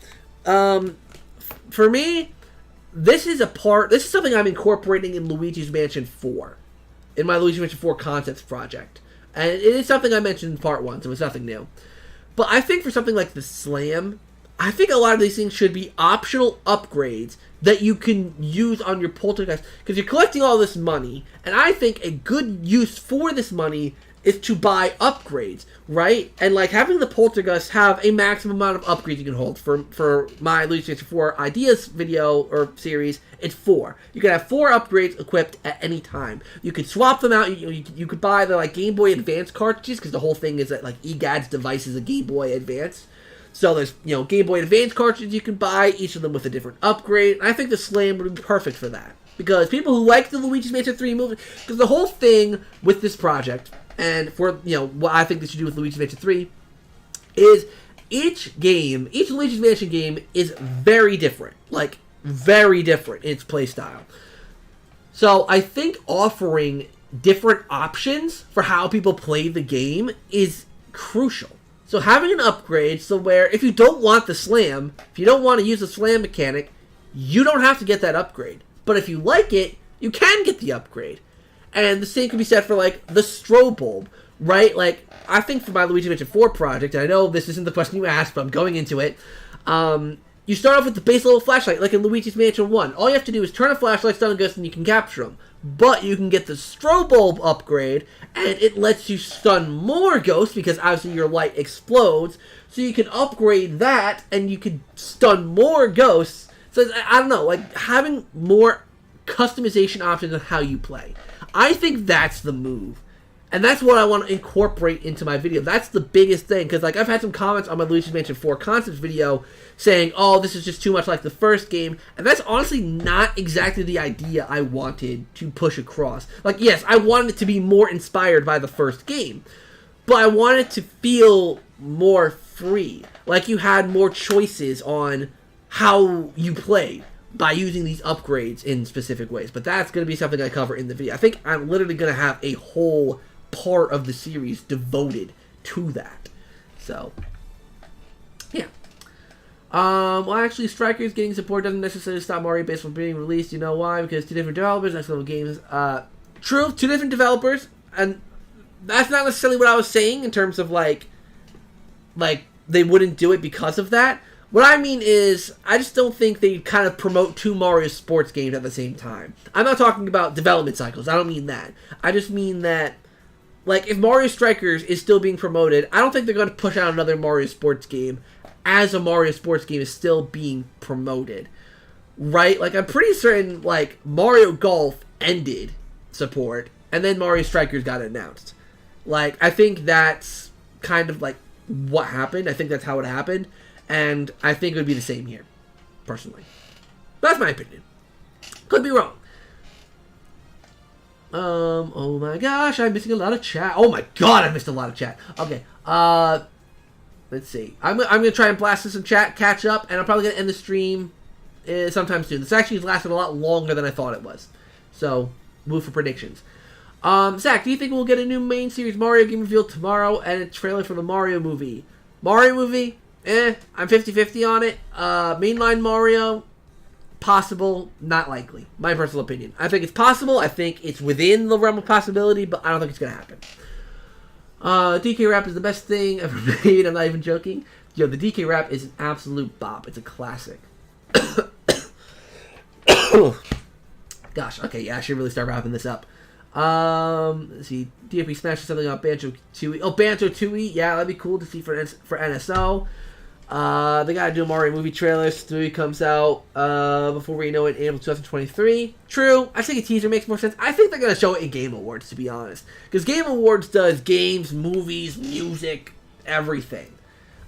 For me, this is something I'm incorporating in Luigi's Mansion 4. In my Luigi's Mansion 4 concepts project. And it is something I mentioned in part 1, so it's nothing new. But I think for something like the Slam, I think a lot of these things should be optional upgrades that you can use on your Poltergeist. Because you're collecting all this money, and I think a good use for this money is to buy upgrades, right? And like having the Poltergeist have a maximum amount of upgrades you can hold. For my Luigi's Mansion 4 ideas video or series, it's 4. You can have 4 upgrades equipped at any time. You could swap them out. You could buy the like Game Boy Advance cartridges, because the whole thing is that like EGAD's device is a Game Boy Advance. So there's, Game Boy Advance cartridges you can buy, each of them with a different upgrade. And I think the Slam would be perfect for that. Because people who like the Luigi's Mansion 3 movie, because the whole thing with this project, and for, what I think they should do with Luigi's Mansion 3, is each Luigi's Mansion game is very different. Like, very different in its playstyle. So I think offering different options for how people play the game is crucial. So having an upgrade so where if you don't want the Slam, if you don't want to use the Slam mechanic, you don't have to get that upgrade. But if you like it, you can get the upgrade. And the same can be said for like the strobe bulb, right? Like I think for my Luigi Mansion 4 project, and I know this isn't the question you asked, but I'm going into it. You start off with the base level flashlight, like in Luigi's Mansion 1. All you have to do is turn a flashlight, stun a ghost, and you can capture them. But you can get the strobe bulb upgrade, and it lets you stun more ghosts, because obviously your light explodes. So you can upgrade that, and you can stun more ghosts. So I don't know, like having more customization options on how you play. I think that's the move. And that's what I want to incorporate into my video. That's the biggest thing. Because like I've had some comments on my Luigi's Mansion 4 concepts video saying, oh, this is just too much like the first game. And that's honestly not exactly the idea I wanted to push across. Like, yes, I wanted it to be more inspired by the first game. But I wanted it to feel more free. Like you had more choices on how you played by using these upgrades in specific ways. But that's going to be something I cover in the video. I think I'm literally going to have a whole part of the series devoted to that. So, yeah. Well, actually, Strikers getting support doesn't necessarily stop Mario Base from being released. You know why? Because 2 different developers, next level games. True, 2 different developers, and that's not necessarily what I was saying in terms of like they wouldn't do it because of that. What I mean is, I just don't think they kind of promote 2 Mario sports games at the same time. I'm not talking about development cycles. I don't mean that. I just mean that, like, if Mario Strikers is still being promoted, I don't think they're going to push out another Mario sports game as a Mario sports game is still being promoted. Right? Like, I'm pretty certain, like, Mario Golf ended support, and then Mario Strikers got announced. Like, I think that's kind of, like, what happened. I think that's how it happened. And I think it would be the same here, personally. But that's my opinion. Could be wrong. Oh my gosh, I'm missing a lot of chat. Oh my god, I missed a lot of chat. Okay, let's see. I'm gonna try and blast some chat, catch up, and I'm probably gonna end the stream sometime soon. This actually lasted a lot longer than I thought it was. So, move for predictions. Zach, do you think we'll get a new main series Mario game revealed tomorrow and a trailer for the Mario movie? Mario movie? I'm 50-50 on it. Mainline Mario, possible, not likely. My personal opinion. I think it's possible. I think it's within the realm of possibility, but I don't think it's going to happen. DK Rap is the best thing ever made. I'm not even joking. Yo, the DK Rap is an absolute bop. It's a classic. Gosh, okay, yeah, I should really start wrapping this up. Let's see. DFP smashed something on Banjo Tooie. Oh, Banjo Tooie. Yeah, that'd be cool to see for NSO. They gotta do a Mario movie trailer. So the movie comes out before we know it, April 2023. True. I think a teaser makes more sense. I think they're gonna show it in Game Awards, to be honest, because Game Awards does games, movies, music, everything.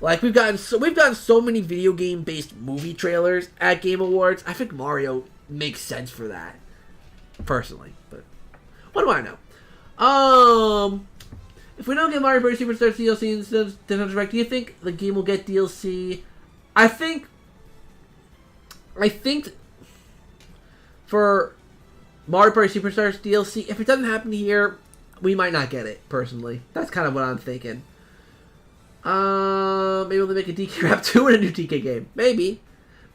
Like we've gotten so many video game based movie trailers at Game Awards. I think Mario makes sense for that, personally. But what do I know? If we don't get Mario Party Superstars DLC instead of Nintendo Direct, do you think the game will get DLC? I think for Mario Party Superstars DLC, if it doesn't happen here, we might not get it, personally. That's kind of what I'm thinking. Maybe they'll make a DK Rap 2 and a new DK game. Maybe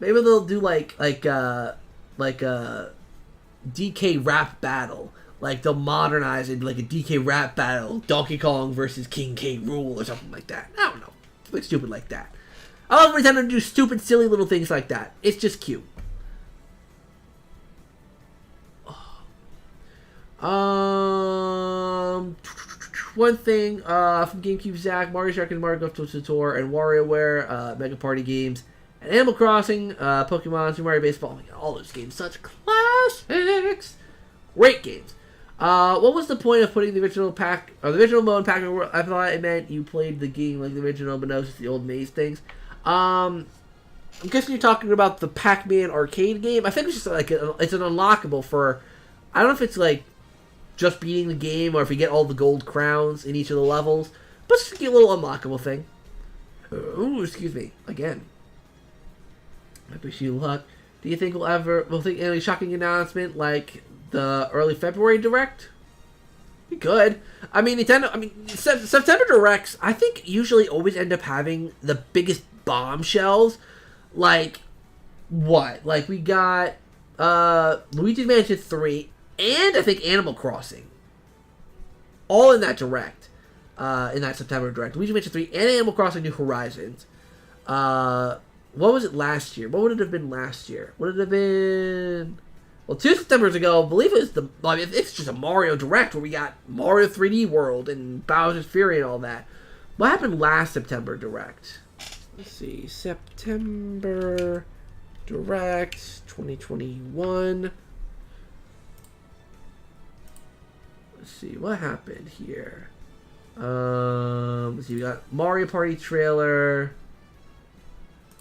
they'll do like a DK Rap battle. Like, they'll modernize it like a DK Rap battle, Donkey Kong versus King K. Rool or something like that. I don't know. Something stupid like that. I love Nintendo to do stupid, silly little things like that. It's just cute. One thing from GameCube, Zach, Mario Shark and Mario Golf Tour and WarioWare, Mega Party games, and Animal Crossing, Pokemon, Super Mario Baseball. Oh my God, all those games, such classics. Great games. What was the point of putting the original pack, or the original mode Pac-Man World? I thought it meant you played the game like the original, but no, it's just the old maze things. I'm guessing you're talking about the Pac-Man arcade game. I think it's just like it's an unlockable for. I don't know if it's like just beating the game or if you get all the gold crowns in each of the levels, but it's just a little unlockable thing. Ooh, excuse me again. I wish you luck. Do you think we'll think any shocking announcement like the early February Direct? We could. I mean, September Directs, I think, usually always end up having the biggest bombshells. Like, what? Like, we got Luigi's Mansion 3 and I think Animal Crossing. All in that Direct. In that September Direct. Luigi's Mansion 3 and Animal Crossing New Horizons. What was it last year? What would it have been last year? Would it have been... Well, 2 Septembers ago, I believe it was it's just a Mario Direct where we got Mario 3D World and Bowser's Fury and all that. What happened last September Direct? Let's see. September Direct 2021. Let's see. What happened here? Let's see. We got Mario Party trailer.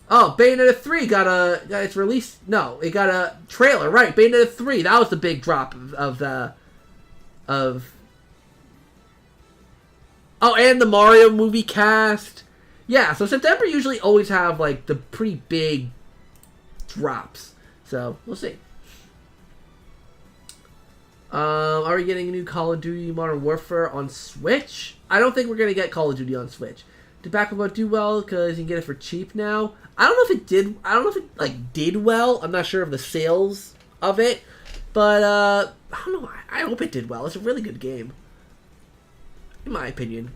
Oh, Bayonetta 3 got its release. No, it got a trailer, right? Bayonetta 3, that was the big drop of oh, and the Mario movie cast. Yeah, so September usually always have like the pretty big drops. So we'll see. Are we getting a new Call of Duty Modern Warfare on Switch? I don't think we're gonna get Call of Duty on Switch. Did Back-Up do well because you can get it for cheap now? I don't know if it did. I don't know if it like did well. I'm not sure of the sales of it, but I don't know. I hope it did well. It's a really good game, in my opinion.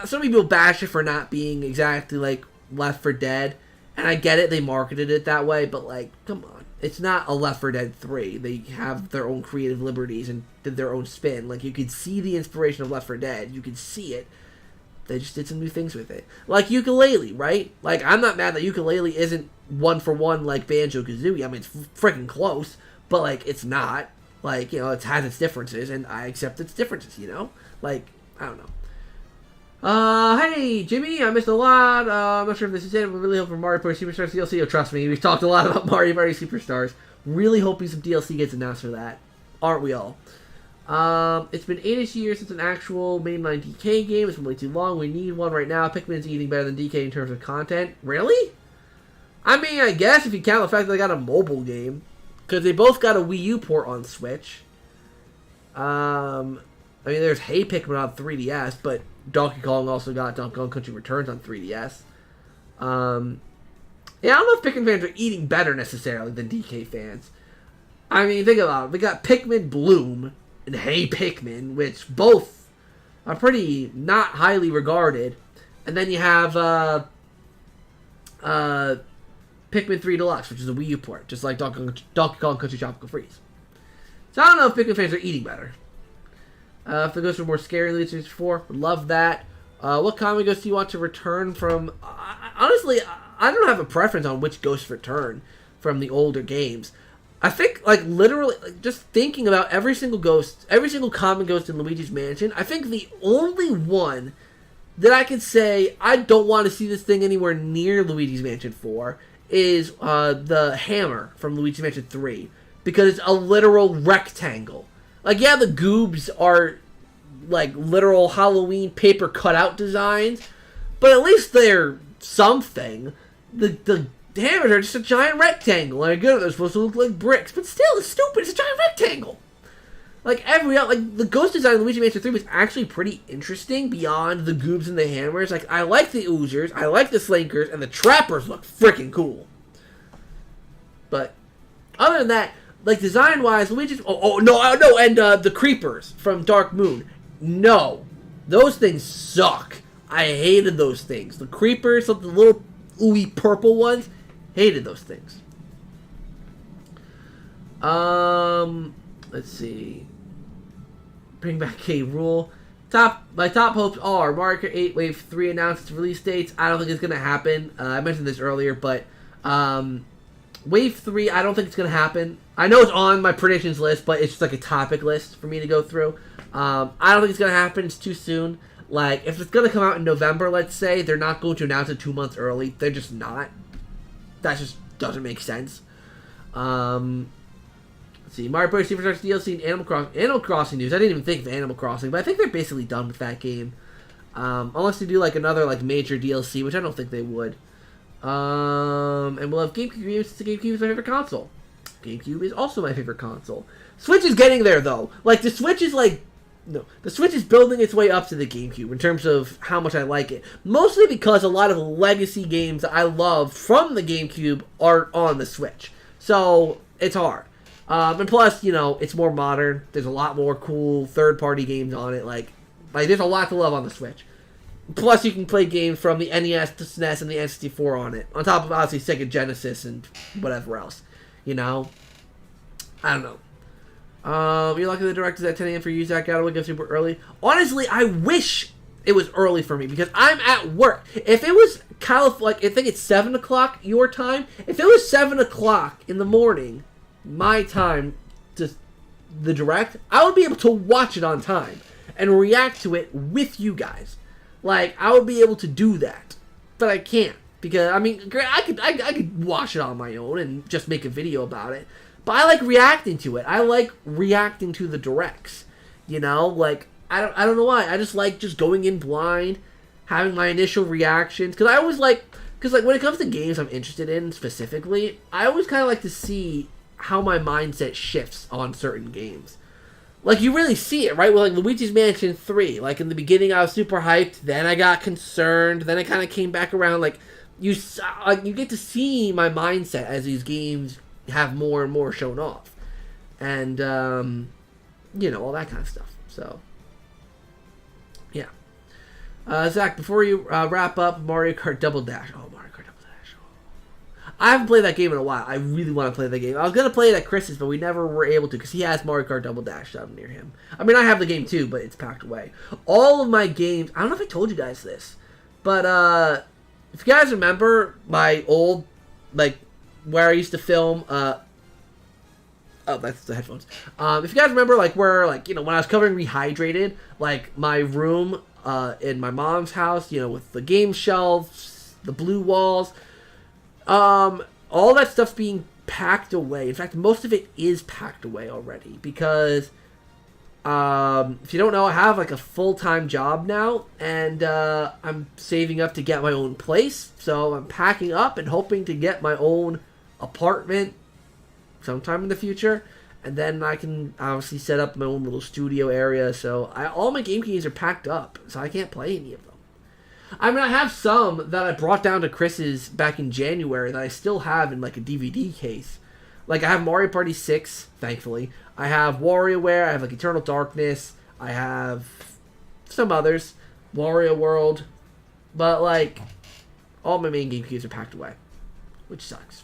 Some people bash it for not being exactly like Left 4 Dead, and I get it. They marketed it that way, but like, come on, it's not a Left 4 Dead 3. They have their own creative liberties and did their own spin. Like, you could see the inspiration of Left 4 Dead. You could see it. They just did some new things with it. Like Yooka-Laylee, right? Like, I'm not mad that Yooka-Laylee isn't one for one like Banjo-Kazooie. I mean, it's freaking close, but, like, it's not. Like, you know, it has its differences, and I accept its differences, you know? Like, I don't know. Hey, Jimmy, I missed a lot. I'm not sure if this is it. I'm really hoping for Mario Party Superstars DLC. Oh, trust me, we've talked a lot about Mario Party Superstars. Really hoping some DLC gets announced for that. Aren't we all? It's been 8-ish years since an actual mainline DK game. It's been way too long. We need one right now. Pikmin's eating better than DK in terms of content. Really? I mean, I guess if you count the fact that they got a mobile game. Because they both got a Wii U port on Switch. I mean, there's Hey Pikmin on 3DS, but Donkey Kong also got Donkey Kong Country Returns on 3DS. Yeah, I don't know if Pikmin fans are eating better necessarily than DK fans. I mean, think about it. We got Pikmin Bloom and Hey Pikmin, which both are pretty not highly regarded. And then you have Pikmin 3 Deluxe, which is a Wii U port, just like Donkey Kong Country Tropical Freeze. So I don't know if Pikmin fans are eating better. If it goes for more scary Elite Series 4, would love that. What comic books do you want to return from? Honestly, I don't have a preference on which ghosts return from the older games. I think, like, literally, like, just thinking about every single ghost, every single common ghost in Luigi's Mansion, I think the only one that I can say I don't want to see this thing anywhere near Luigi's Mansion 4 is the hammer from Luigi's Mansion 3. Because it's a literal rectangle. Like, yeah, the goobs are, like, literal Halloween paper cutout designs, but at least they're something. The hammers are just a giant rectangle. And again, they're supposed to look like bricks, but still, it's stupid. It's a giant rectangle. Like the ghost design in Luigi Mansion 3 was actually pretty interesting beyond the goobs and the hammers. Like, I like the oozers, I like the slankers, and the trappers look freaking cool. But other than that, like, design-wise, Luigi's... no, and the creepers from Dark Moon. No. Those things suck. I hated those things. The creepers, the little ooey purple ones, hated those things. Let's see. Bring back K. Rool. My top hopes are Mario Kart 8 Wave 3 announced its release dates. I don't think it's going to happen. I mentioned this earlier, but Wave 3, I don't think it's going to happen. I know it's on my predictions list, but it's just like a topic list for me to go through. I don't think it's going to happen. It's too soon. Like, if it's going to come out in November, let's say, they're not going to announce it 2 months early. They're just not. That just doesn't make sense. Let's see, Mario Bros. Superstars DLC and Animal Crossing news. I didn't even think of Animal Crossing, but I think they're basically done with that game. Unless they do, like, another, like, major DLC, which I don't think they would. And we'll have GameCube games since the GameCube is my favorite console. GameCube is also my favorite console. Switch is getting there, though. Like, the Switch is, like... No, the Switch is building its way up to the GameCube in terms of how much I like it. Mostly because a lot of legacy games that I love from the GameCube are on the Switch. So, it's hard. And plus, you know, it's more modern. There's a lot more cool third-party games on it. Like, there's a lot to love on the Switch. Plus, you can play games from the NES, the SNES, and the N64 on it. On top of, obviously, Sega Genesis and whatever else. You know? I don't know. You're lucky the director's at 10 a.m. for you, Zach. Gotta wake up super early. Honestly, I wish it was early for me because I'm at work. If it was like, I think it's 7 o'clock your time. If it was 7 o'clock in the morning, my time, to the direct, I would be able to watch it on time and react to it with you guys. Like, I would be able to do that, but I can't because I mean, I could watch it on my own and just make a video about it. But I like reacting to it. I like reacting to the directs. You know, like I don't know why. I just like just going in blind, having my initial reactions. Because I always like, when it comes to games I'm interested in specifically, I always kind of like to see how my mindset shifts on certain games. Like, you really see it, right? With, like, Luigi's Mansion 3. Like, in the beginning, I was super hyped. Then I got concerned. Then I kind of came back around. Like, you get to see my mindset as these games have more and more shown off. And, you know, all that kind of stuff. So, yeah. Zach, before you wrap up, Mario Kart Double Dash. Oh, Mario Kart Double Dash. Oh. I haven't played that game in a while. I really want to play that game. I was going to play it at Chris's, but we never were able to because he has Mario Kart Double Dash down near him. I mean, I have the game too, but it's packed away. All of my games, I don't know if I told you guys this, but if you guys remember my old, like, where I used to film, oh, that's the headphones. If you guys remember, like, where, like, you know, when I was covering Rehydrated, like, my room in my mom's house, you know, with the game shelves, the blue walls, all that stuff's being packed away. In fact, most of it is packed away already because, if you don't know, I have, like, a full-time job now, and I'm saving up to get my own place, so I'm packing up and hoping to get my own apartment sometime in the future, and then I can obviously set up my own little studio area. So all my game keys are packed up, so I can't play any of them. I mean, I have some that I brought down to Chris's back in January that I still have in, like, a DVD case. Like, I have Mario Party 6, thankfully. I have WarioWare. I have, like, Eternal Darkness. I have some others, Wario World, but, like, all my main game keys are packed away, which sucks.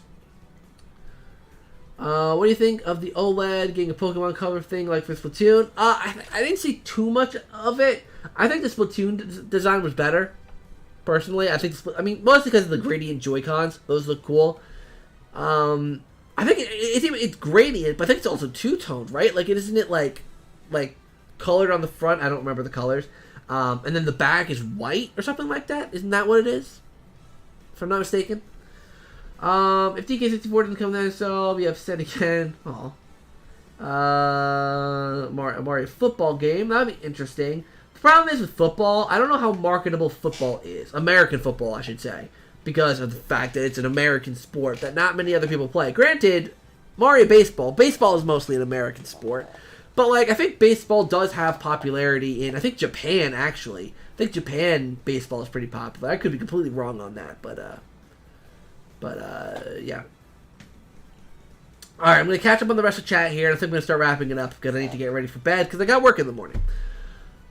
What do you think of the OLED getting a Pokemon color thing like for Splatoon? I didn't see too much of it. I think the Splatoon design was better. personally. I think, I mean, mostly because of the gradient Joy-Cons. Those look cool. I think it's gradient, but I think it's also two-toned, right? Like, isn't it, like colored on the front? I don't remember the colors. And then the back is white or something like that? Isn't that what it is? If I'm not mistaken. If DK64 doesn't come down, so I'll be upset again. Oh. Mario football game. That'd be interesting. The problem is with football, I don't know how marketable football is. American football, I should say. Because of the fact that it's an American sport that not many other people play. Granted, Mario baseball is mostly an American sport. But, like, I think baseball does have popularity in, I think, Japan, actually. I think Japan baseball is pretty popular. I could be completely wrong on that, but yeah. Alright, I'm going to catch up on the rest of chat here, and I think I'm going to start wrapping it up, because I need to get ready for bed, because I got work in the morning.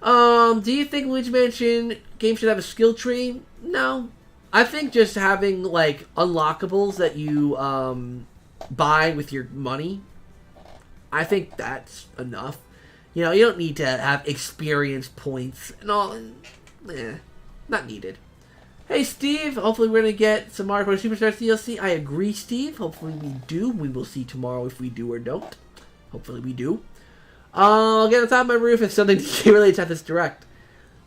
Do you think Luigi Mansion game should have a skill tree? No. I think just having, like, unlockables that you, buy with your money, I think that's enough. You know, you don't need to have experience points and all. Not needed. Hey, Steve. Hopefully we're going to get some Mario Bros. Superstars DLC. I agree, Steve. Hopefully we do. We will see tomorrow if we do or don't. Hopefully we do. I'll get on top of my roof if something relates at this direct.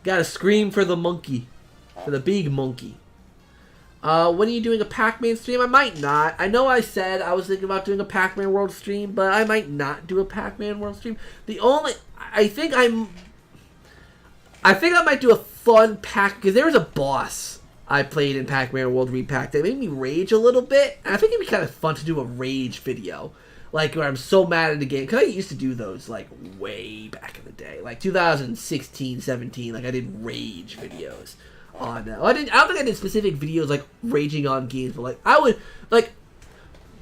Gotta scream for the monkey. For the big monkey. When are you doing a Pac-Man stream? I might not. I know I said I was thinking about doing a Pac-Man World stream, but I might not do a Pac-Man World stream. I think I might do a fun because there was a boss I played in Pac-Man World Repack that made me rage a little bit. And I think it'd be kind of fun to do a rage video. Like, where I'm so mad at the game. Because I used to do those, like, way back in the day. Like, 2016, 17. Like, I did rage videos. I don't think I did specific videos like raging on games, but like I would like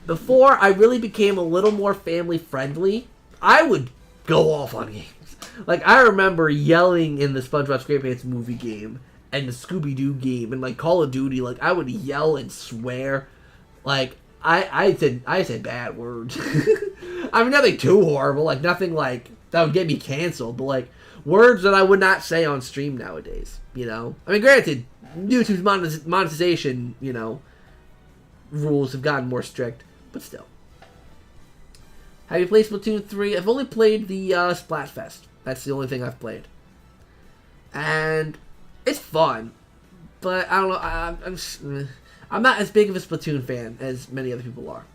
before I really became a little more family friendly, I would go off on games. Like I remember yelling in the SpongeBob SquarePants movie game and the Scooby-Doo game and like Call of Duty, like I would yell and swear. Like I said bad words. I mean nothing too horrible, like nothing like that would get me canceled, but like words that I would not say on stream nowadays. You know, I mean, granted, YouTube's monetization, you know, rules have gotten more strict, but still. Have you played Splatoon 3? I've only played the Splatfest. That's the only thing I've played, and it's fun, but I don't know. I'm not as big of a Splatoon fan as many other people are.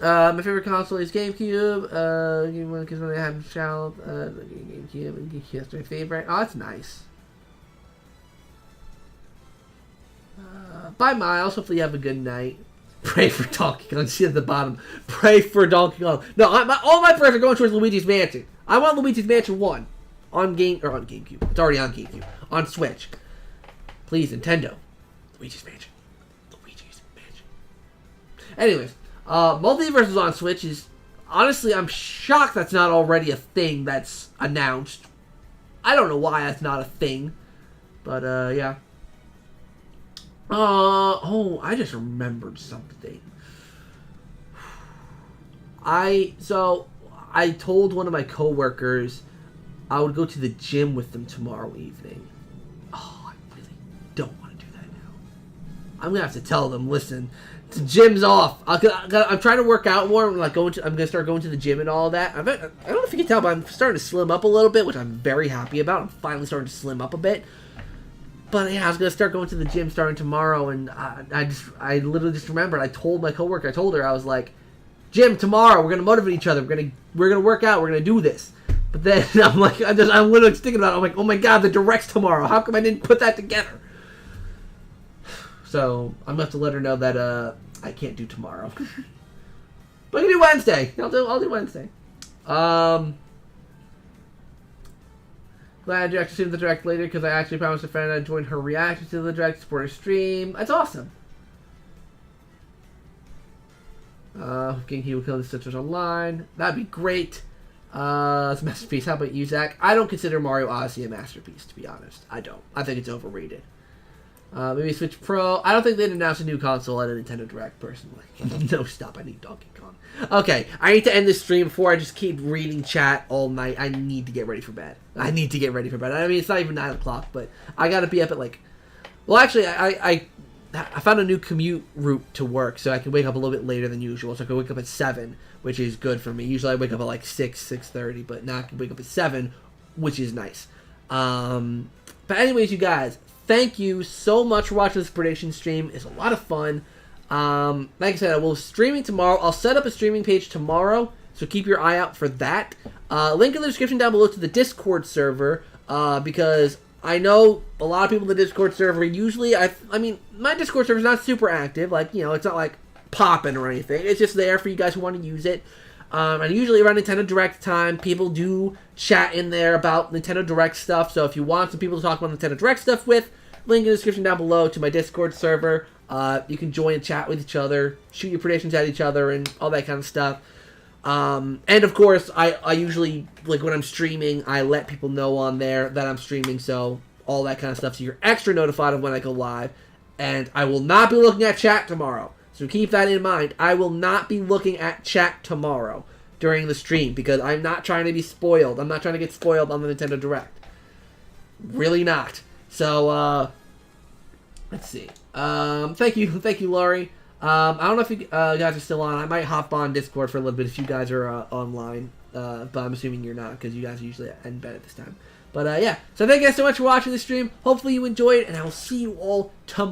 My favorite console is GameCube. Game one because when I had a child, GameCube and GameCube's my favorite. Oh, that's nice. Bye, Miles. Hopefully you have a good night. Pray for Donkey Kong. See at the bottom. Pray for Donkey Kong. No, all my prayers are going towards Luigi's Mansion. I want Luigi's Mansion 1 on GameCube. It's already on GameCube. On Switch. Please, Nintendo. Luigi's Mansion. Luigi's Mansion. Anyways. Multiverse is on Switch is honestly I'm shocked that's not already a thing that's announced. I don't know why that's not a thing. But yeah. I just remembered something. I told one of my coworkers I would go to the gym with them tomorrow evening. Oh, I really don't want to do that now. I'm gonna have to tell them, listen, the gym's off. I'm trying to work out more. I'm gonna start going to the gym and all that. I don't know if you can tell, but I'm starting to slim up a little bit, which I'm very happy about. I'm finally starting to slim up a bit. But yeah, I was gonna start going to the gym starting tomorrow, and I literally just remembered. I told my coworker, I told her, I was like, gym tomorrow. We're gonna motivate each other. We're gonna work out. We're gonna do this. But then I'm like, I'm literally thinking about it. I'm like, oh my god, the direct's tomorrow. How come I didn't put that together? So I'm gonna have to let her know that I can't do tomorrow. But I can do Wednesday. I'll do Wednesday. Glad you actually seen the direct later because I actually promised a friend I'd join her reaction to the direct support her stream. That's awesome. GameCube will kill the sisters online. That'd be great. It's a masterpiece. How about you, Zach? I don't consider Mario Odyssey a masterpiece, to be honest. I don't. I think it's overrated. Maybe Switch Pro. I don't think they'd announce a new console at a Nintendo Direct, personally. No, stop. I need Donkey Kong. Okay, I need to end this stream before I just keep reading chat all night. I need to get ready for bed. I mean, it's not even 9 o'clock, but I gotta be up at like... Well, actually, I found a new commute route to work, so I can wake up a little bit later than usual. So I can wake up at 7, which is good for me. Usually I wake up at like 6:30, but now I can wake up at 7, which is nice. But anyways, you guys, thank you so much for watching this prediction stream. It's a lot of fun. Like I said, I will be streaming tomorrow. I'll set up a streaming page tomorrow, so keep your eye out for that. Link in the description down below to the Discord server, because I know a lot of people in the Discord server usually, I mean, my Discord server is not super active. Like, you know, it's not like popping or anything. It's just there for you guys who want to use it. And usually around Nintendo Direct time, people do chat in there about Nintendo Direct stuff. So if you want some people to talk about Nintendo Direct stuff with, link in the description down below to my Discord server. You can join and chat with each other, shoot your predictions at each other, and all that kind of stuff. And of course, I usually, like when I'm streaming, I let people know on there that I'm streaming, so all that kind of stuff. So you're extra notified of when I go live. And I will not be looking at chat tomorrow. So keep that in mind. I will not be looking at chat tomorrow during the stream because I'm not trying to be spoiled. I'm not trying to get spoiled on the Nintendo Direct. Really not. So, let's see. Thank you, Laurie. I don't know if you guys are still on. I might hop on Discord for a little bit if you guys are online. But I'm assuming you're not because you guys are usually in bed at this time. But yeah, so thank you guys so much for watching this stream. Hopefully you enjoyed, and I will see you all tomorrow.